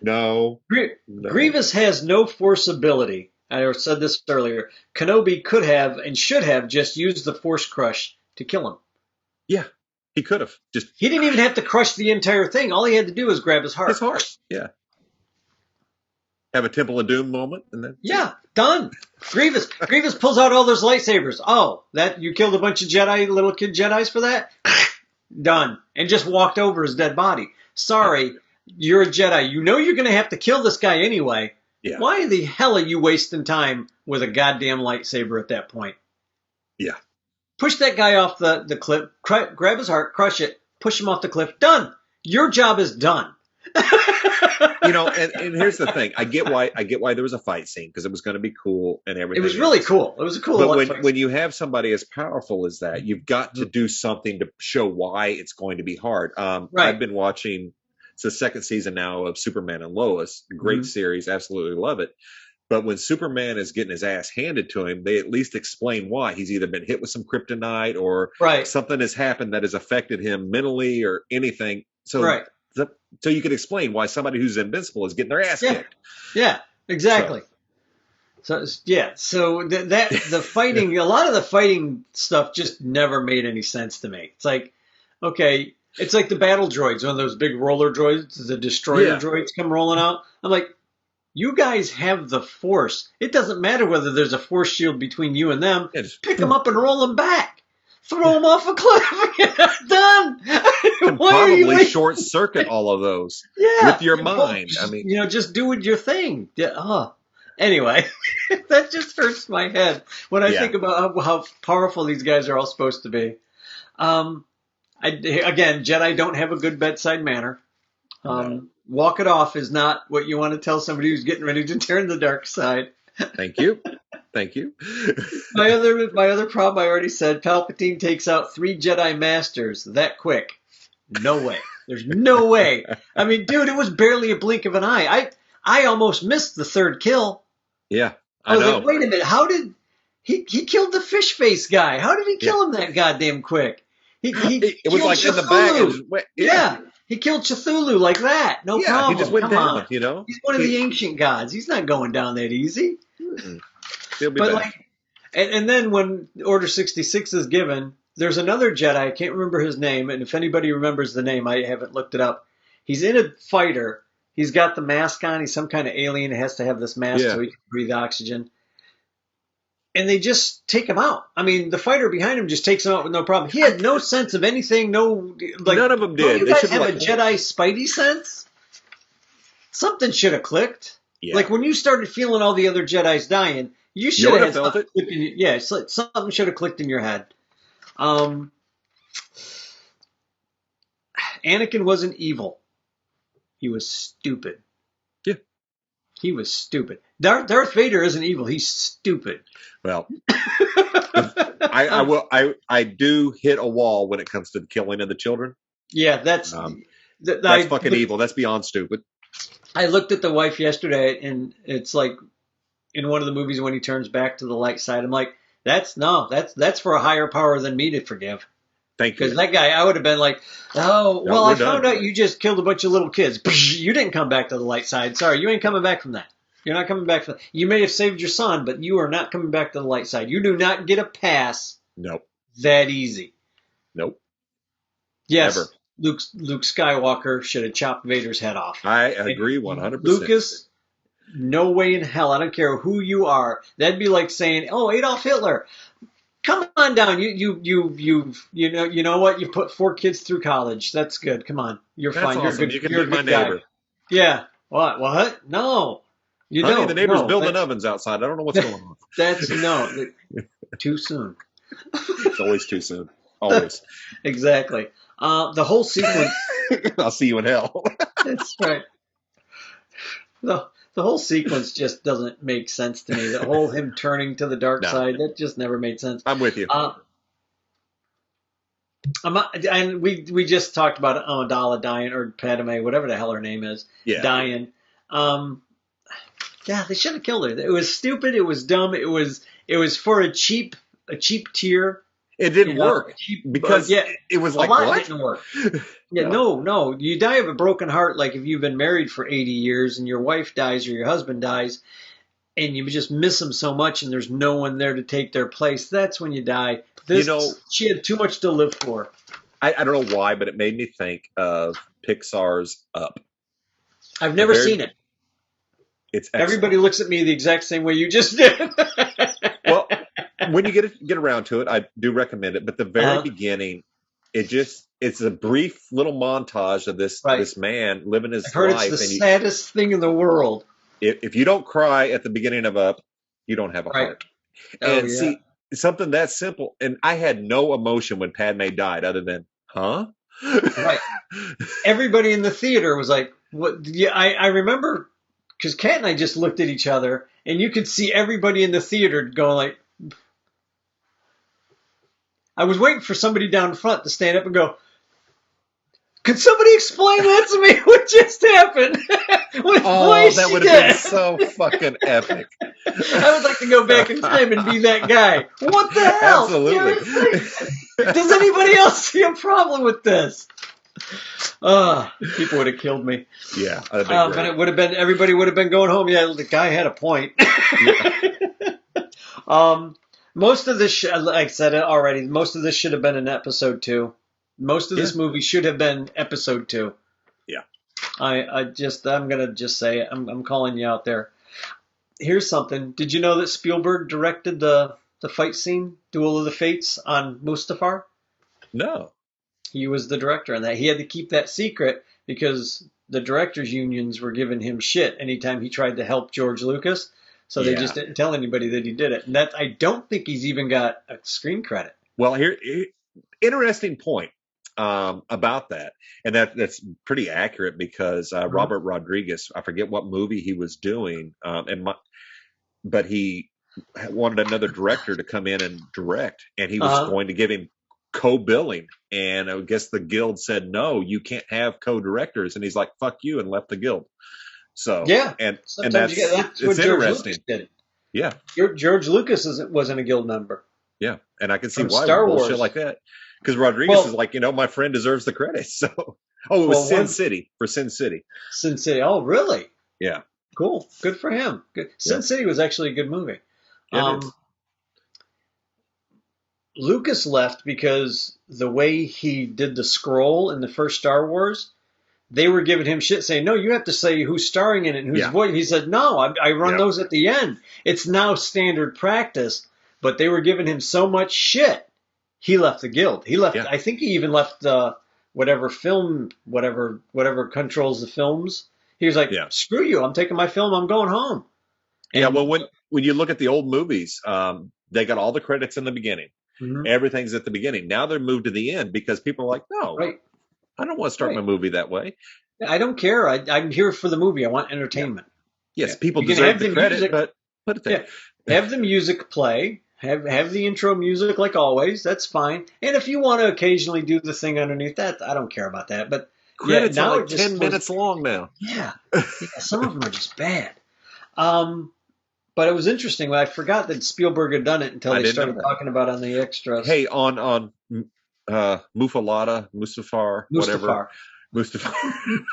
No. Grievous has no force ability. I said this earlier. Kenobi could have and should have just used the Force Crush to kill him. Yeah, he could have. He didn't even have to crush the entire thing. All he had to do was grab his heart. His heart, yeah. Have a Temple of Doom moment, and then done. Grievous pulls out all those lightsabers. Oh, that you killed a bunch of little kid Jedis for that? Done. And just walked over his dead body. Sorry, you're a Jedi. You know you're going to have to kill this guy anyway. Yeah. Why the hell are you wasting time with a goddamn lightsaber at that point? Yeah. Push that guy off the cliff, grab his heart, crush it, push him off the cliff. Done. Your job is done. And here's the thing. I get why there was a fight scene, because it was going to be cool and everything. It was really cool. It was a cool. But when you have somebody as powerful as that, you've got to do something to show why it's going to be hard. Right. I've been watching. It's the second season now of Superman and Lois. Great series. Absolutely love it. But when Superman is getting his ass handed to him, they at least explain why. He's either been hit with some kryptonite or something has happened that has affected him mentally or anything. So, so you can explain why somebody who's invincible is getting their ass kicked. Yeah, exactly. So the fighting, a lot of the fighting stuff just never made any sense to me. It's like, okay, it's like the battle droids, one of those big roller droids, the destroyer droids come rolling out. I'm like, you guys have the Force. It doesn't matter whether there's a Force shield between you and them. Pick them up and roll them back. Throw them off a cliff. Done. And probably short circuit all of those with your mind. I mean, just do your thing. Anyway, that just hurts my head when I think about how powerful these guys are all supposed to be. Again, Jedi don't have a good bedside manner. Walk it off is not what you want to tell somebody who's getting ready to turn the dark side. Thank you. Thank you. My other problem I already said, Palpatine takes out 3 Jedi Masters that quick. No way. There's no way. I mean, dude, it was barely a blink of an eye. I almost missed the third kill. Yeah, I know. Like, wait a minute. How did he killed the fish face guy? How did he kill him that goddamn quick? It was like Cthulhu. In the bag. He killed Cthulhu like that. No problem. He just went down, He's one of the ancient gods. He's not going down that easy. He'll be back. And then when Order 66 is given, there's another Jedi. I can't remember his name. And if anybody remembers the name, I haven't looked it up. He's in a fighter. He's got the mask on. He's some kind of alien. He has to have this mask so he can breathe oxygen. And they just take him out. I mean, the fighter behind him just takes him out with no problem. He had no sense of anything. None of them did. You guys have a Jedi spidey sense? Something should have clicked. Yeah. Like when you started feeling all the other Jedis dying, you should have felt it. Something should have clicked in your head. Anakin wasn't evil. He was stupid. Yeah. He was stupid. Darth Vader isn't evil. He's stupid. Well, I do hit a wall when it comes to the killing of the children. Yeah, that's fucking evil. That's beyond stupid. I looked at the wife yesterday, and it's like in one of the movies when he turns back to the light side. I'm like, that's for a higher power than me to forgive. Thank you. Because that guy, I would have been like, I found out you just killed a bunch of little kids. You didn't come back to the light side. Sorry, you ain't coming back from that. You're not coming back from that. You may have saved your son, but you are not coming back to the light side. You do not get a pass. Nope. That easy. Nope. Yes. Ever. Luke Skywalker should have chopped Vader's head off. I agree 100%. Lucas, no way in hell. I don't care who you are. That'd be like saying, Adolf Hitler. Come on down. You know what? You put 4 kids through college. That's good. Come on. You're fine. Awesome. You're good. You can You're be my good guy. neighbor. Yeah. What? No. You Honey, don't. the neighbor's No. building ovens outside. I don't know what's going on. That's no. Too soon. It's always too soon. Always. Exactly. The whole sequence. I'll see you in hell. That's right. The whole sequence just doesn't make sense to me. The whole him turning to the dark No. side, that just never made sense. I'm with you. And we just talked about Amidala dying, or Padme, whatever the hell her name is, dying. Yeah, they should have killed her. It was stupid. It was dumb. It was for a cheap tier. It didn't work because it was like, what? Didn't work. Yeah, no. You die of a broken heart, like if you've been married for 80 years and your wife dies or your husband dies, and you just miss them so much, and there's no one there to take their place. That's when you die. She had too much to live for. I don't know why, but it made me think of Pixar's Up. I've never seen it. It's excellent. Everybody looks at me the exact same way you just did. Well, when you get around to it, I do recommend it. But the very beginning, it's a brief little montage of this man living his life. It's the saddest thing in the world. If you don't cry at the beginning of Up, you don't have a heart. And see, something that simple. And I had no emotion when Padme died other than, huh? Right. Everybody in the theater was like, what? Yeah, I remember, because Kat and I just looked at each other, and you could see everybody in the theater going like, I was waiting for somebody down front to stand up and go, could somebody explain that to me? What just happened? That would have been so fucking epic. I would like to go back in time and be that guy. What the hell? Absolutely. Does anybody else see a problem with this? People would have killed me. Yeah, that'd be great. But it would have been, everybody would have been going home. Yeah, the guy had a point. Most of this, like I said it already, most of this should have been in episode 2. Most of this movie should have been episode 2. Yeah. I'm going to just say it. I'm calling you out there. Here's something. Did you know that Spielberg directed the fight scene, Duel of the Fates, on Mustafar? No. He was the director on that. He had to keep that secret because the directors' unions were giving him shit anytime he tried to help George Lucas. So they just didn't tell anybody that he did it. And I don't think he's even got a screen credit. Well, interesting point about that. And that's pretty accurate because Robert Rodriguez, I forget what movie he was doing, but he wanted another director to come in and direct, and he was going to give him co-billing. And I guess the guild said, no, you can't have co-directors. And he's like, fuck you, and left the guild. So and that's what George Lucas did. Yeah, George Lucas wasn't a guild member. Yeah, and I can see why Star bullshit Wars. like that, because Rodriguez is like, my friend deserves the credit. So, it was Sin City. Sin City. Oh, really? Yeah. Cool. Good for him. Good. Sin City was actually a good movie. Lucas left because the way he did the scroll in the first Star Wars, they were giving him shit saying, no, you have to say who's starring in it and who's voice. He said, no, I run those at the end. It's now standard practice. But they were giving him so much shit. He left the guild. He left. I think he even left whatever controls the films. He was like, screw you. I'm taking my film. I'm going home. And, well, when you look at the old movies, they got all the credits in the beginning. Mm-hmm. Everything's at the beginning. Now they're moved to the end because people are like, no, I don't want to start my movie that way. I don't care. I'm here for the movie. I want entertainment. Yes, people deserve the credit, but put it there. Have the music play. Have the intro music like always. That's fine. And if you want to occasionally do the thing underneath that, I don't care about that. But credits are like 10 minutes long now. Yeah, some of them are just bad. But it was interesting. I forgot that Spielberg had done it until they started talking about it on the extras. Hey, on Mustafar, whatever. Mustafar.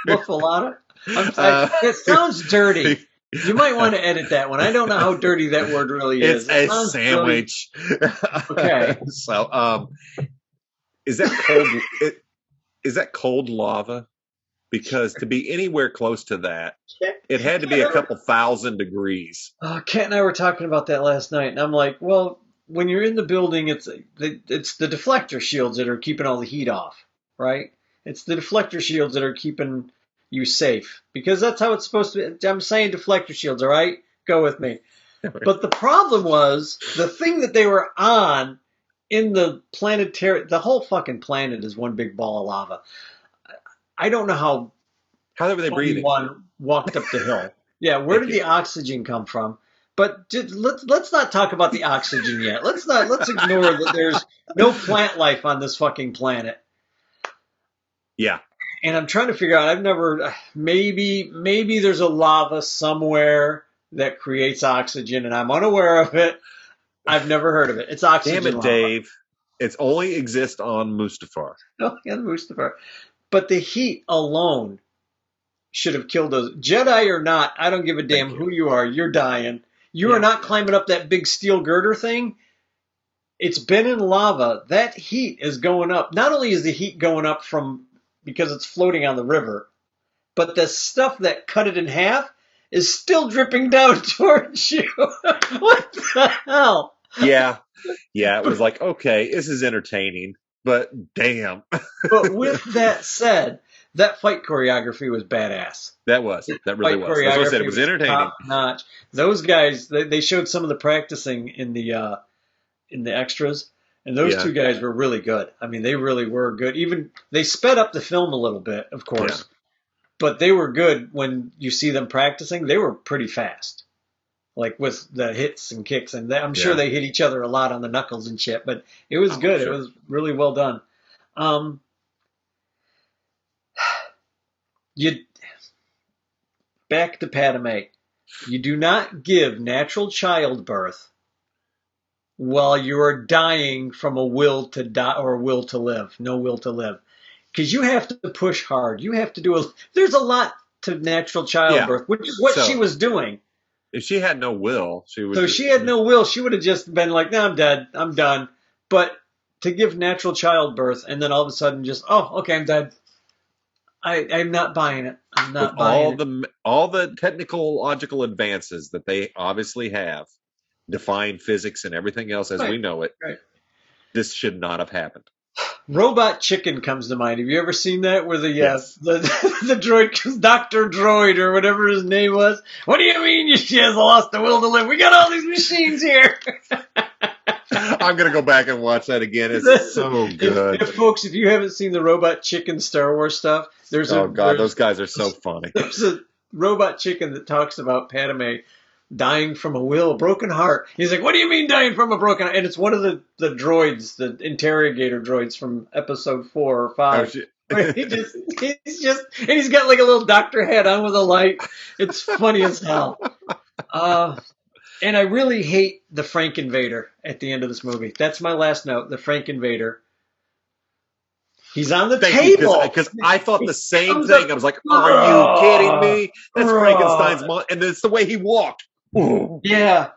Mufalada? It sounds dirty. You might want to edit that one. I don't know how dirty that word really is. It's a sandwich. Okay. So, is that cold? Is that cold lava? Because to be anywhere close to that, it had to be a couple thousand degrees. Kat and I were talking about that last night, and I'm like, well, when you're in the building, it's the deflector shields that are keeping all the heat off, right? It's the deflector shields that are keeping you safe. Because that's how it's supposed to be. I'm saying deflector shields, all right? Go with me. But the problem was, the thing that they were on in the planetary, the whole fucking planet is one big ball of lava. I don't know how were they breathing? Obi-Wan walked up the hill. Yeah, where did the oxygen come from? But let's not talk about the oxygen yet. Let's ignore that there's no plant life on this fucking planet. Yeah. And I'm trying to figure out, maybe there's a lava somewhere that creates oxygen and I'm unaware of it. I've never heard of it. It's oxygen Damn it, lava. Dave. It only exists on Mustafar. Oh, yeah, Mustafar. But the heat alone should have killed those. Jedi or not, I don't give a damn who you are. You're dying. You are not climbing up that big steel girder thing. It's been in lava. That heat is going up. Not only is the heat going up because it's floating on the river, but the stuff that cut it in half is still dripping down towards you. What the hell? Yeah. It was like, okay, this is entertaining, but damn. But with that said, that fight choreography was badass. That really was. As I said, it was entertaining. Top notch. Those guys, they showed some of the practicing in the extras, and those two guys were really good. I mean, they really were good. Even they sped up the film a little bit, of course, but they were good. When you see them practicing, they were pretty fast, like with the hits and kicks, and I'm sure they hit each other a lot on the knuckles and shit. But it was good. Sure. It was really well done. Back to Padme. You do not give natural childbirth while you are dying from a will to die or will to live, no will to live. Because you have to push hard. You have to there's a lot to natural childbirth, which is what she was doing. If she had no will, she would. So she had no will, she would have just been like, no, I'm dead. I'm done. But to give natural childbirth and then all of a sudden just, oh, okay, I'm dead. I'm not buying it. I'm not buying it. All the technological advances that they obviously have, define physics and everything else as we know it, this should not have happened. Robot Chicken comes to mind. Have you ever seen that? Where the droid, Dr. Droid or whatever his name was. What do you mean she has lost the will to live? We got all these machines here. I'm going to go back and watch that again. It's so good. Folks, if you haven't seen the Robot Chicken Star Wars stuff, those guys are so funny. There's a Robot Chicken that talks about Padme dying from a broken heart. He's like, what do you mean dying from a broken heart? And it's one of the droids, the interrogator droids from episode 4 or 5. And he's got like a little doctor hat on with a light. It's funny as hell. And I really hate the Franken-Vader at the end of this movie. That's my last note, the Franken-Vader. He's on the table. Because I thought the same thing. I was like, are you kidding me? That's Frankenstein's mom. And it's the way he walked. Yeah.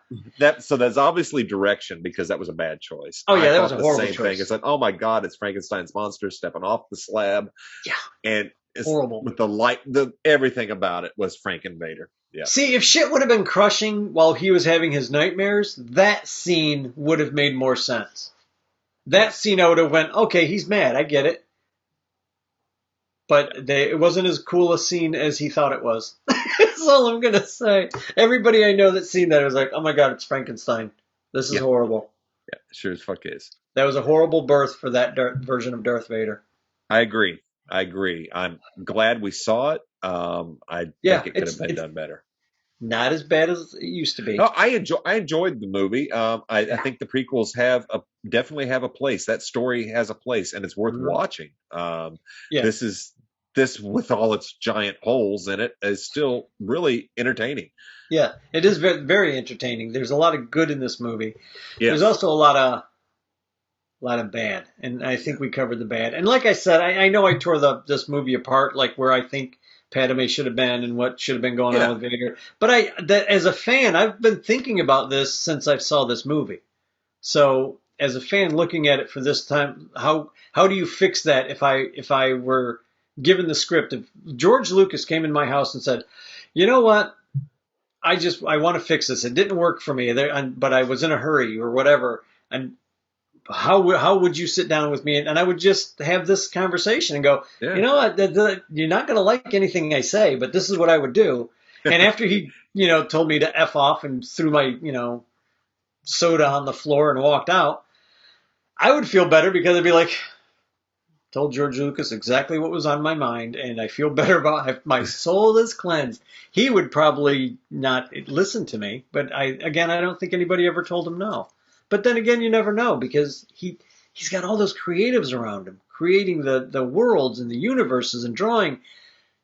So that's obviously direction, because that was a bad choice. Oh, yeah, that was a horrible choice. Thing. It's like, oh my God, it's Frankenstein's monster stepping off the slab. Yeah. And it's horrible. With the light, everything about it was Franken-Vader. Yeah. See, if shit would have been crushing while he was having his nightmares, that scene would have made more sense. That scene I would have went, okay, he's mad, I get it. But it wasn't as cool a scene as he thought it was. That's all I'm going to say. Everybody I know that's seen that was like, oh my God, it's Frankenstein. This is horrible. Yeah, sure as fuck is. That was a horrible birth for that version of Darth Vader. I agree. I'm glad we saw it. I think it could have been done better. Not as bad as it used to be. No, I enjoyed the movie. I think the prequels definitely have a place. That story has a place, and it's worth watching. This with all its giant holes in it is still really entertaining. Yeah, it is very, very entertaining. There's a lot of good in this movie. Yes. There's also a lot of bad, and I think we covered the bad. And like I said, I know I tore this movie apart, like where I think Padme should have been and what should have been going on with Vader. But as a fan, I've been thinking about this since I saw this movie. So as a fan looking at it for this time, how do you fix that if I were given the script? If George Lucas came in my house and said, you know what, I want to fix this. It didn't work for me, but I was in a hurry or whatever. And how would you sit down with me? And I would just have this conversation and go, Yeah. you know what, you're not going to like anything I say, but this is what I would do. And after he, told me to F off and threw my, soda on the floor and walked out, I would feel better because I'd be like, told George Lucas exactly what was on my mind, and I feel better about my soul is cleansed. He would probably not listen to me, but I don't think anybody ever told him no. But then again, you never know because he's got all those creatives around him, creating the worlds and the universes and drawing.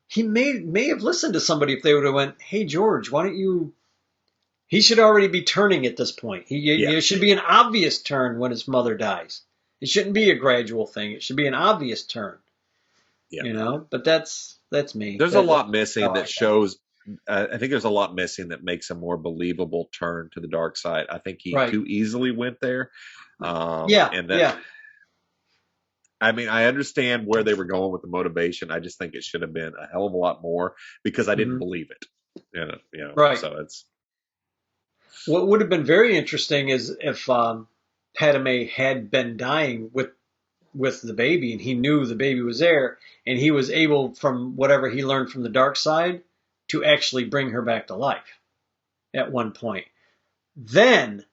He may have listened to somebody if they would have went, "Hey George, why don't you?" He should already be turning at this point. It should be an obvious turn when his mother dies. It shouldn't be a gradual thing. It should be an obvious turn. Yeah. But that's me. There's a lot missing that shows. I think there's a lot missing that makes a more believable turn to the dark side. I think he too easily went there. I mean, I understand where they were going with the motivation. I just think it should have been a hell of a lot more because I didn't believe it. Right. So it's. What would have been very interesting is if Padme had been dying with the baby and he knew the baby was there and he was able, from whatever he learned from the dark side, to actually bring her back to life at one point. Then,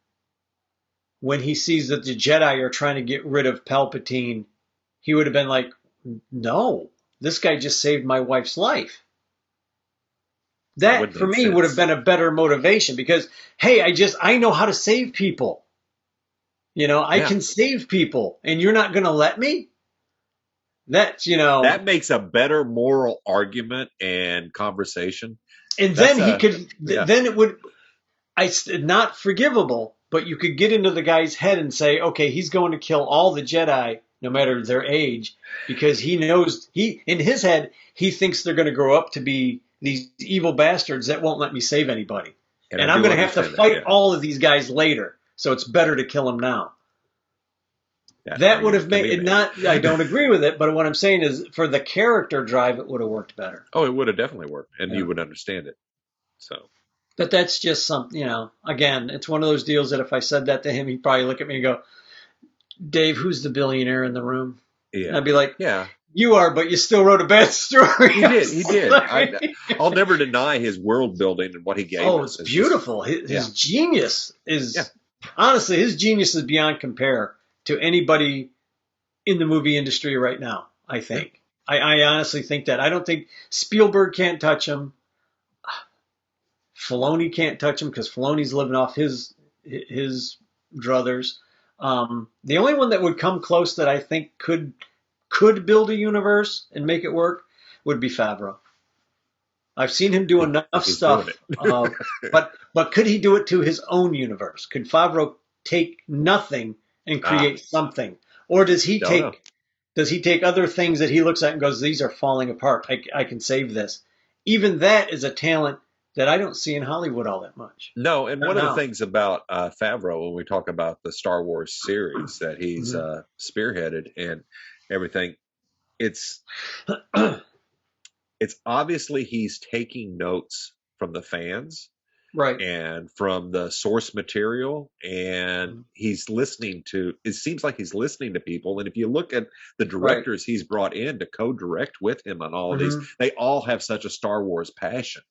when he sees that the Jedi are trying to get rid of Palpatine, he would have been like, no, this guy just saved my wife's life. That, for me, would have been a better motivation because, hey, I know how to save people. I can save people, and you're not going to let me? That makes a better moral argument and conversation. And then then it would, not forgivable, but you could get into the guy's head and say, okay, he's going to kill all the Jedi, no matter their age, because he knows, in his head, he thinks they're going to grow up to be these evil bastards that won't let me save anybody. And I'm going to have to fight all of these guys later. So it's better to kill them now. That would have made it not, I don't agree with it, but what I'm saying is for the character drive, it would have worked better. Oh, it would have definitely worked. And you would understand it. So. But that's just something, again, it's one of those deals that if I said that to him, he'd probably look at me and go, Dave, who's the billionaire in the room? Yeah. And I'd be like, yeah. You are, but you still wrote a bad story. He did. I'll never deny his world building and what he gave us. Oh, it's beautiful. His genius is, honestly, his genius is beyond compare to anybody in the movie industry right now, I think. Yeah. I honestly think that. I don't think Spielberg can't touch him. Filoni can't touch him because Filoni's living off his druthers. The only one that would come close that I think could build a universe and make it work would be Favreau. I've seen him do enough stuff, but could he do it to his own universe? Could Favreau take nothing and create something, or does he take other things that he looks at and goes, "These are falling apart. I can save this." Even that is a talent that I don't see in Hollywood all that much. No, and one of the things about Favreau when we talk about the Star Wars series that he's spearheaded and everything, it's obviously he's taking notes from the fans, right, and from the source material, and he's listening to. It seems like he's listening to people, and if you look at the directors he's brought in to co-direct with him on all of these, they all have such a Star Wars passion,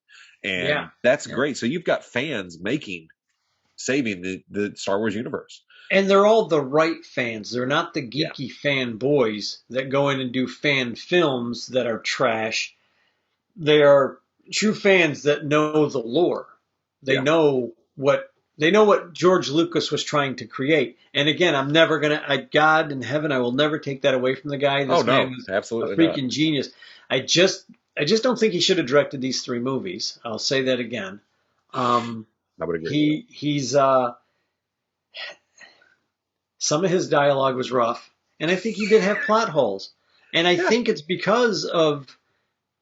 and that's great. So you've got fans saving the Star Wars universe. And they're all the right fans. They're not the geeky fanboys that go in and do fan films that are trash. They are true fans that know the lore. They know what George Lucas was trying to create. And again, I'm never God in heaven, I will never take that away from the guy. This man was absolutely a freaking genius. I just don't think he should have directed these 3 movies. I'll say that again. I would agree. He's some of his dialogue was rough, and I think he did have plot holes. And I think it's because of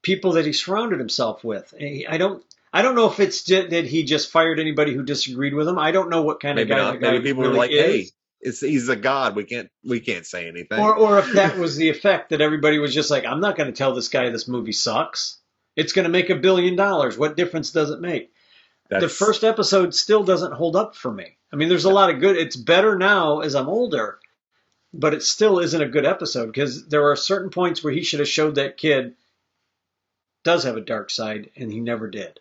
people that he surrounded himself with. I don't know if it's that he just fired anybody who disagreed with him. I don't know what kind of guy. Maybe people were like, "Hey, he's a god. We can't say anything." Or if that was the effect that everybody was just like, "I'm not going to tell this guy this movie sucks. It's going to make $1 billion. What difference does it make?" The first episode still doesn't hold up for me. I mean, there's a lot of good. It's better now as I'm older, but it still isn't a good episode because there are certain points where he should have showed that kid does have a dark side, and he never did.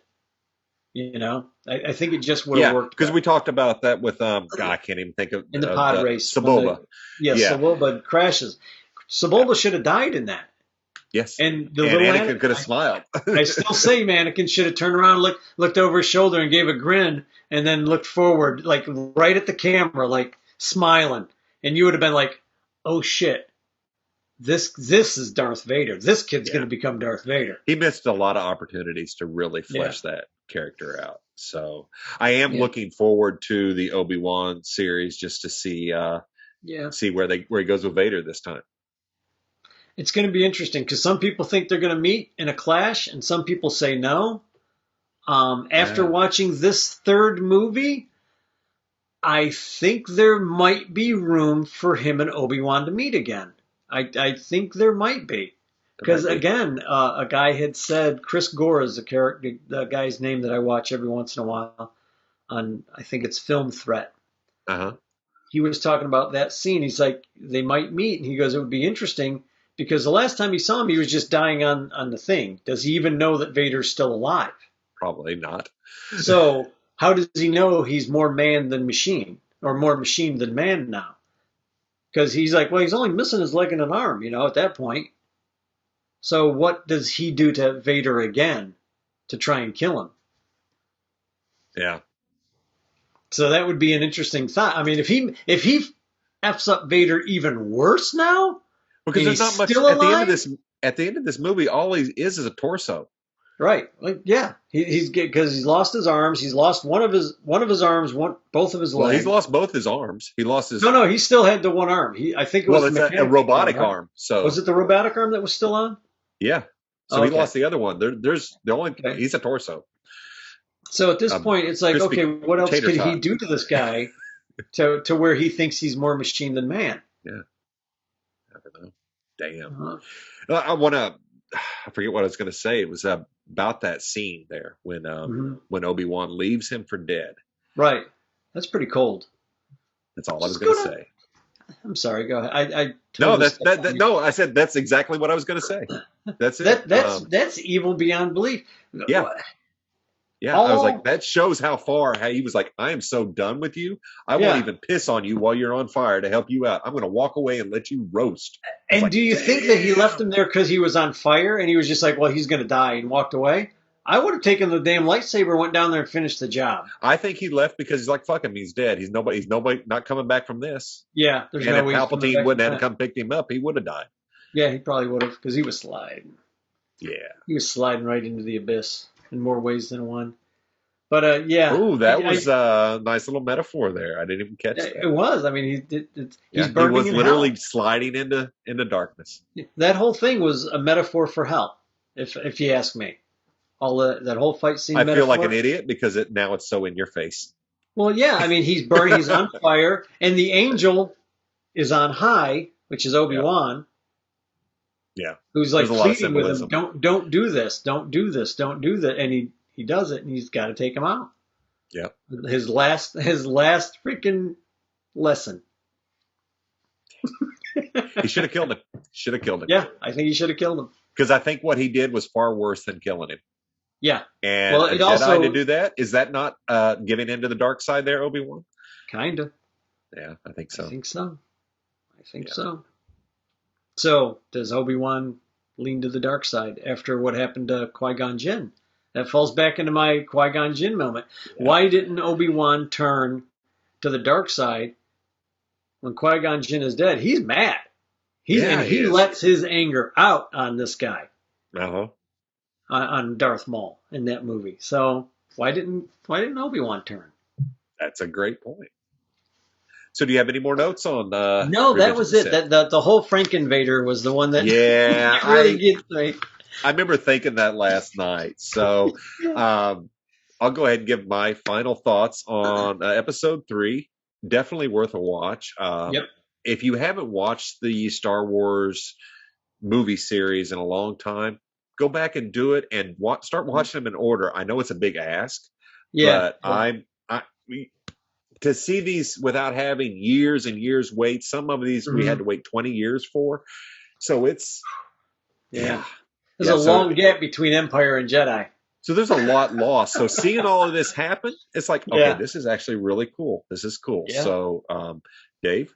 You know, I think it just would have Yeah, worked because better. we talked about that with God, I can't even think of In the pod the race when Sebulba. Yeah, Sebulba crashes. yeah, Sebulba should have died in that. yes. And the And little Anakin could have smiled. I still say Anakin should have turned around, looked over his shoulder, and gave a grin, and then looked forward, like right at the camera, like smiling, and you would have been like, "Oh shit, this is Darth Vader. This kid's Yeah. going to become Darth Vader." He missed a lot of opportunities to really flesh that character out. So I am looking forward to the Obi-Wan series just to see where he goes with Vader this time. It's going to be interesting because some people think they're going to meet in a clash, and some people say no. After watching this third movie, I think there might be room for him and Obi-Wan to meet again. I think there might be. Because again, a guy had said, Chris Gore is the guy's name that I watch every once in a while on, I think it's Film Threat. Uh-huh. He was talking about that scene. He's like, they might meet. And he goes, it would be interesting because the last time he saw him, he was just dying on the thing. Does he even know that Vader's still alive? Probably not. So how does he know he's more man than machine or more machine than man now? Because he's like, well, he's only missing his leg and an arm, at that point. So what does he do to Vader again to try and kill him? Yeah. So that would be an interesting thought. I mean, if he f's up Vader even worse now, because there's not much at the end of this movie. All he is a torso. Right. Like, yeah. He's because he's lost his arms. He's lost one of his arms, both of his legs. Well, he's lost both his arms. He lost his. No, he still had the one arm. I think it was it's a robotic arm. So was it the robotic arm that was still on? Yeah. So he lost the other one. There's the only. Okay. He's a torso. So at this point, it's like, okay, what else can he do to this guy to where he thinks he's more machine than man? Yeah. I don't know. Damn. I forget what I was going to say. It was about that scene there when Obi-Wan leaves him for dead. Right. That's pretty cold. That's all I was going to say. I'm sorry. Go ahead. No, I said that's exactly what I was going to say. That's it. That's evil beyond belief. Yeah. Yeah, I was like, that shows how he was like, I am so done with you. I won't even piss on you while you're on fire to help you out. I'm going to walk away and let you roast. And do you think that he left him there because he was on fire and he was just like, well, he's going to die and walked away? I would have taken the damn lightsaber, went down there and finished the job. I think he left because he's like, fuck him, he's dead. He's nobody not coming back from this. Yeah, there's no way. And if Palpatine wouldn't have come pick him up, he would have died. Yeah, he probably would have because he was sliding. Yeah. He was sliding right into the abyss in more ways than one. But yeah. Ooh, that was a nice little metaphor there. I didn't even catch that. It was. I mean, he's burning. He was literally sliding into darkness. That whole thing was a metaphor for hell, if you ask me. All that whole fight scene. I feel like an idiot because now it's so in your face. Well, yeah. I mean, he's burning. He's on fire, and the angel is on high, which is Obi-Wan. Yeah. Who's like pleading with him, don't do this, don't do this, don't do that, and he does it, and he's got to take him out. Yeah. His last freaking lesson. He should have killed him. Yeah, I think he should have killed him. Because I think what he did was far worse than killing him. Yeah. And a Jedi to do that, is that not giving into the dark side there, Obi-Wan? Kind of. Yeah, I think so. I think so. So, does Obi-Wan lean to the dark side after what happened to Qui-Gon Jinn? That falls back into my Qui-Gon Jinn moment. Yeah. Why didn't Obi-Wan turn to the dark side when Qui-Gon Jinn is dead? He's mad. He lets his anger out on this guy. Uh-huh. On Darth Maul in that movie. So why didn't Obi-Wan turn? That's a great point. So do you have any more notes on? No, that was it. The whole Franken-Vader was the one that really gets me. I remember thinking that last night. So I'll go ahead and give my final thoughts on episode 3. Definitely worth a watch. Yep. If you haven't watched the Star Wars movie series in a long time, go back and do it and start watching them in order. I know it's a big ask, but to see these without having years and years wait. Some of these we had to wait 20 years for. So it's There's a long gap between Empire and Jedi. So there's a lot lost. So seeing all of this happen, it's like, okay, this is actually really cool. This is cool. Yeah. So, Dave?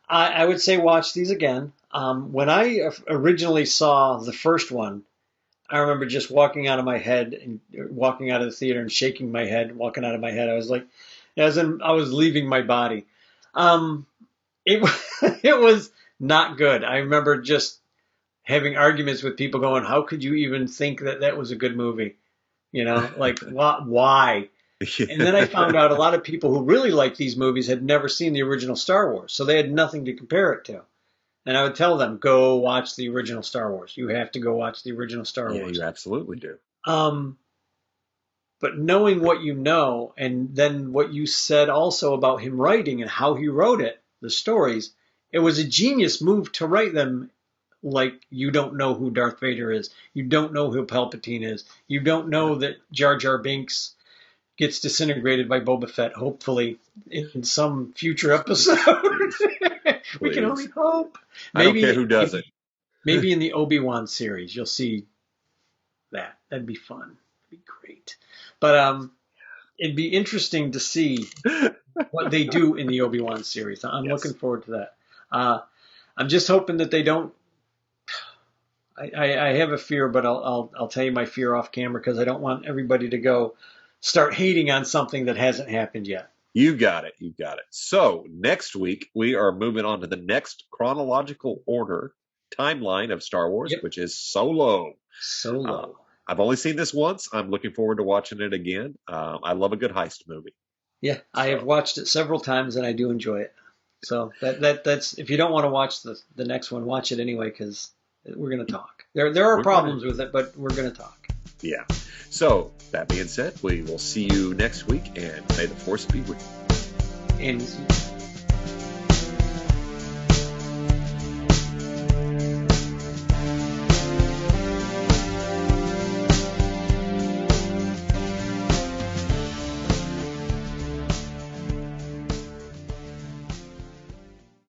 I would say watch these again. When I originally saw the first one, I remember just walking out of my head and walking out of the theater and shaking my head, walking out of my head. I was like, as in I was leaving my body. It was not good. I remember just having arguments with people going, how could you even think that that was a good movie? You know, like, why? And then I found out a lot of people who really like these movies had never seen the original Star Wars, so they had nothing to compare it to. And I would tell them, go watch the original Star Wars. You have to go watch the original Star Wars. Yeah, you absolutely do. But knowing what you know, and then what you said also about him writing and how he wrote it, the stories, it was a genius move to write them like you don't know who Darth Vader is. You don't know who Palpatine is. You don't know that Jar Jar Binks gets disintegrated by Boba Fett, hopefully, in some future episode. We can only hope. Maybe, I don't care who does it. Maybe in the Obi-Wan series, you'll see that. That'd be fun. That'd be great. But it'd be interesting to see what they do in the Obi-Wan series. I'm looking forward to that. I'm just hoping that they don't. I have a fear, but I'll tell you my fear off camera because I don't want everybody to start hating on something that hasn't happened yet. You got it. You got it. So next week, we are moving on to the next chronological order timeline of Star Wars, which is Solo. Solo. I've only seen this once. I'm looking forward to watching it again. I love a good heist movie. Yeah, I have watched it several times, and I do enjoy it. So that's if you don't want to watch the next one, watch it anyway because we're going to talk. There are problems with it, but we're going to talk. Yeah. So, that being said, we will see you next week, and may the Force be with you. And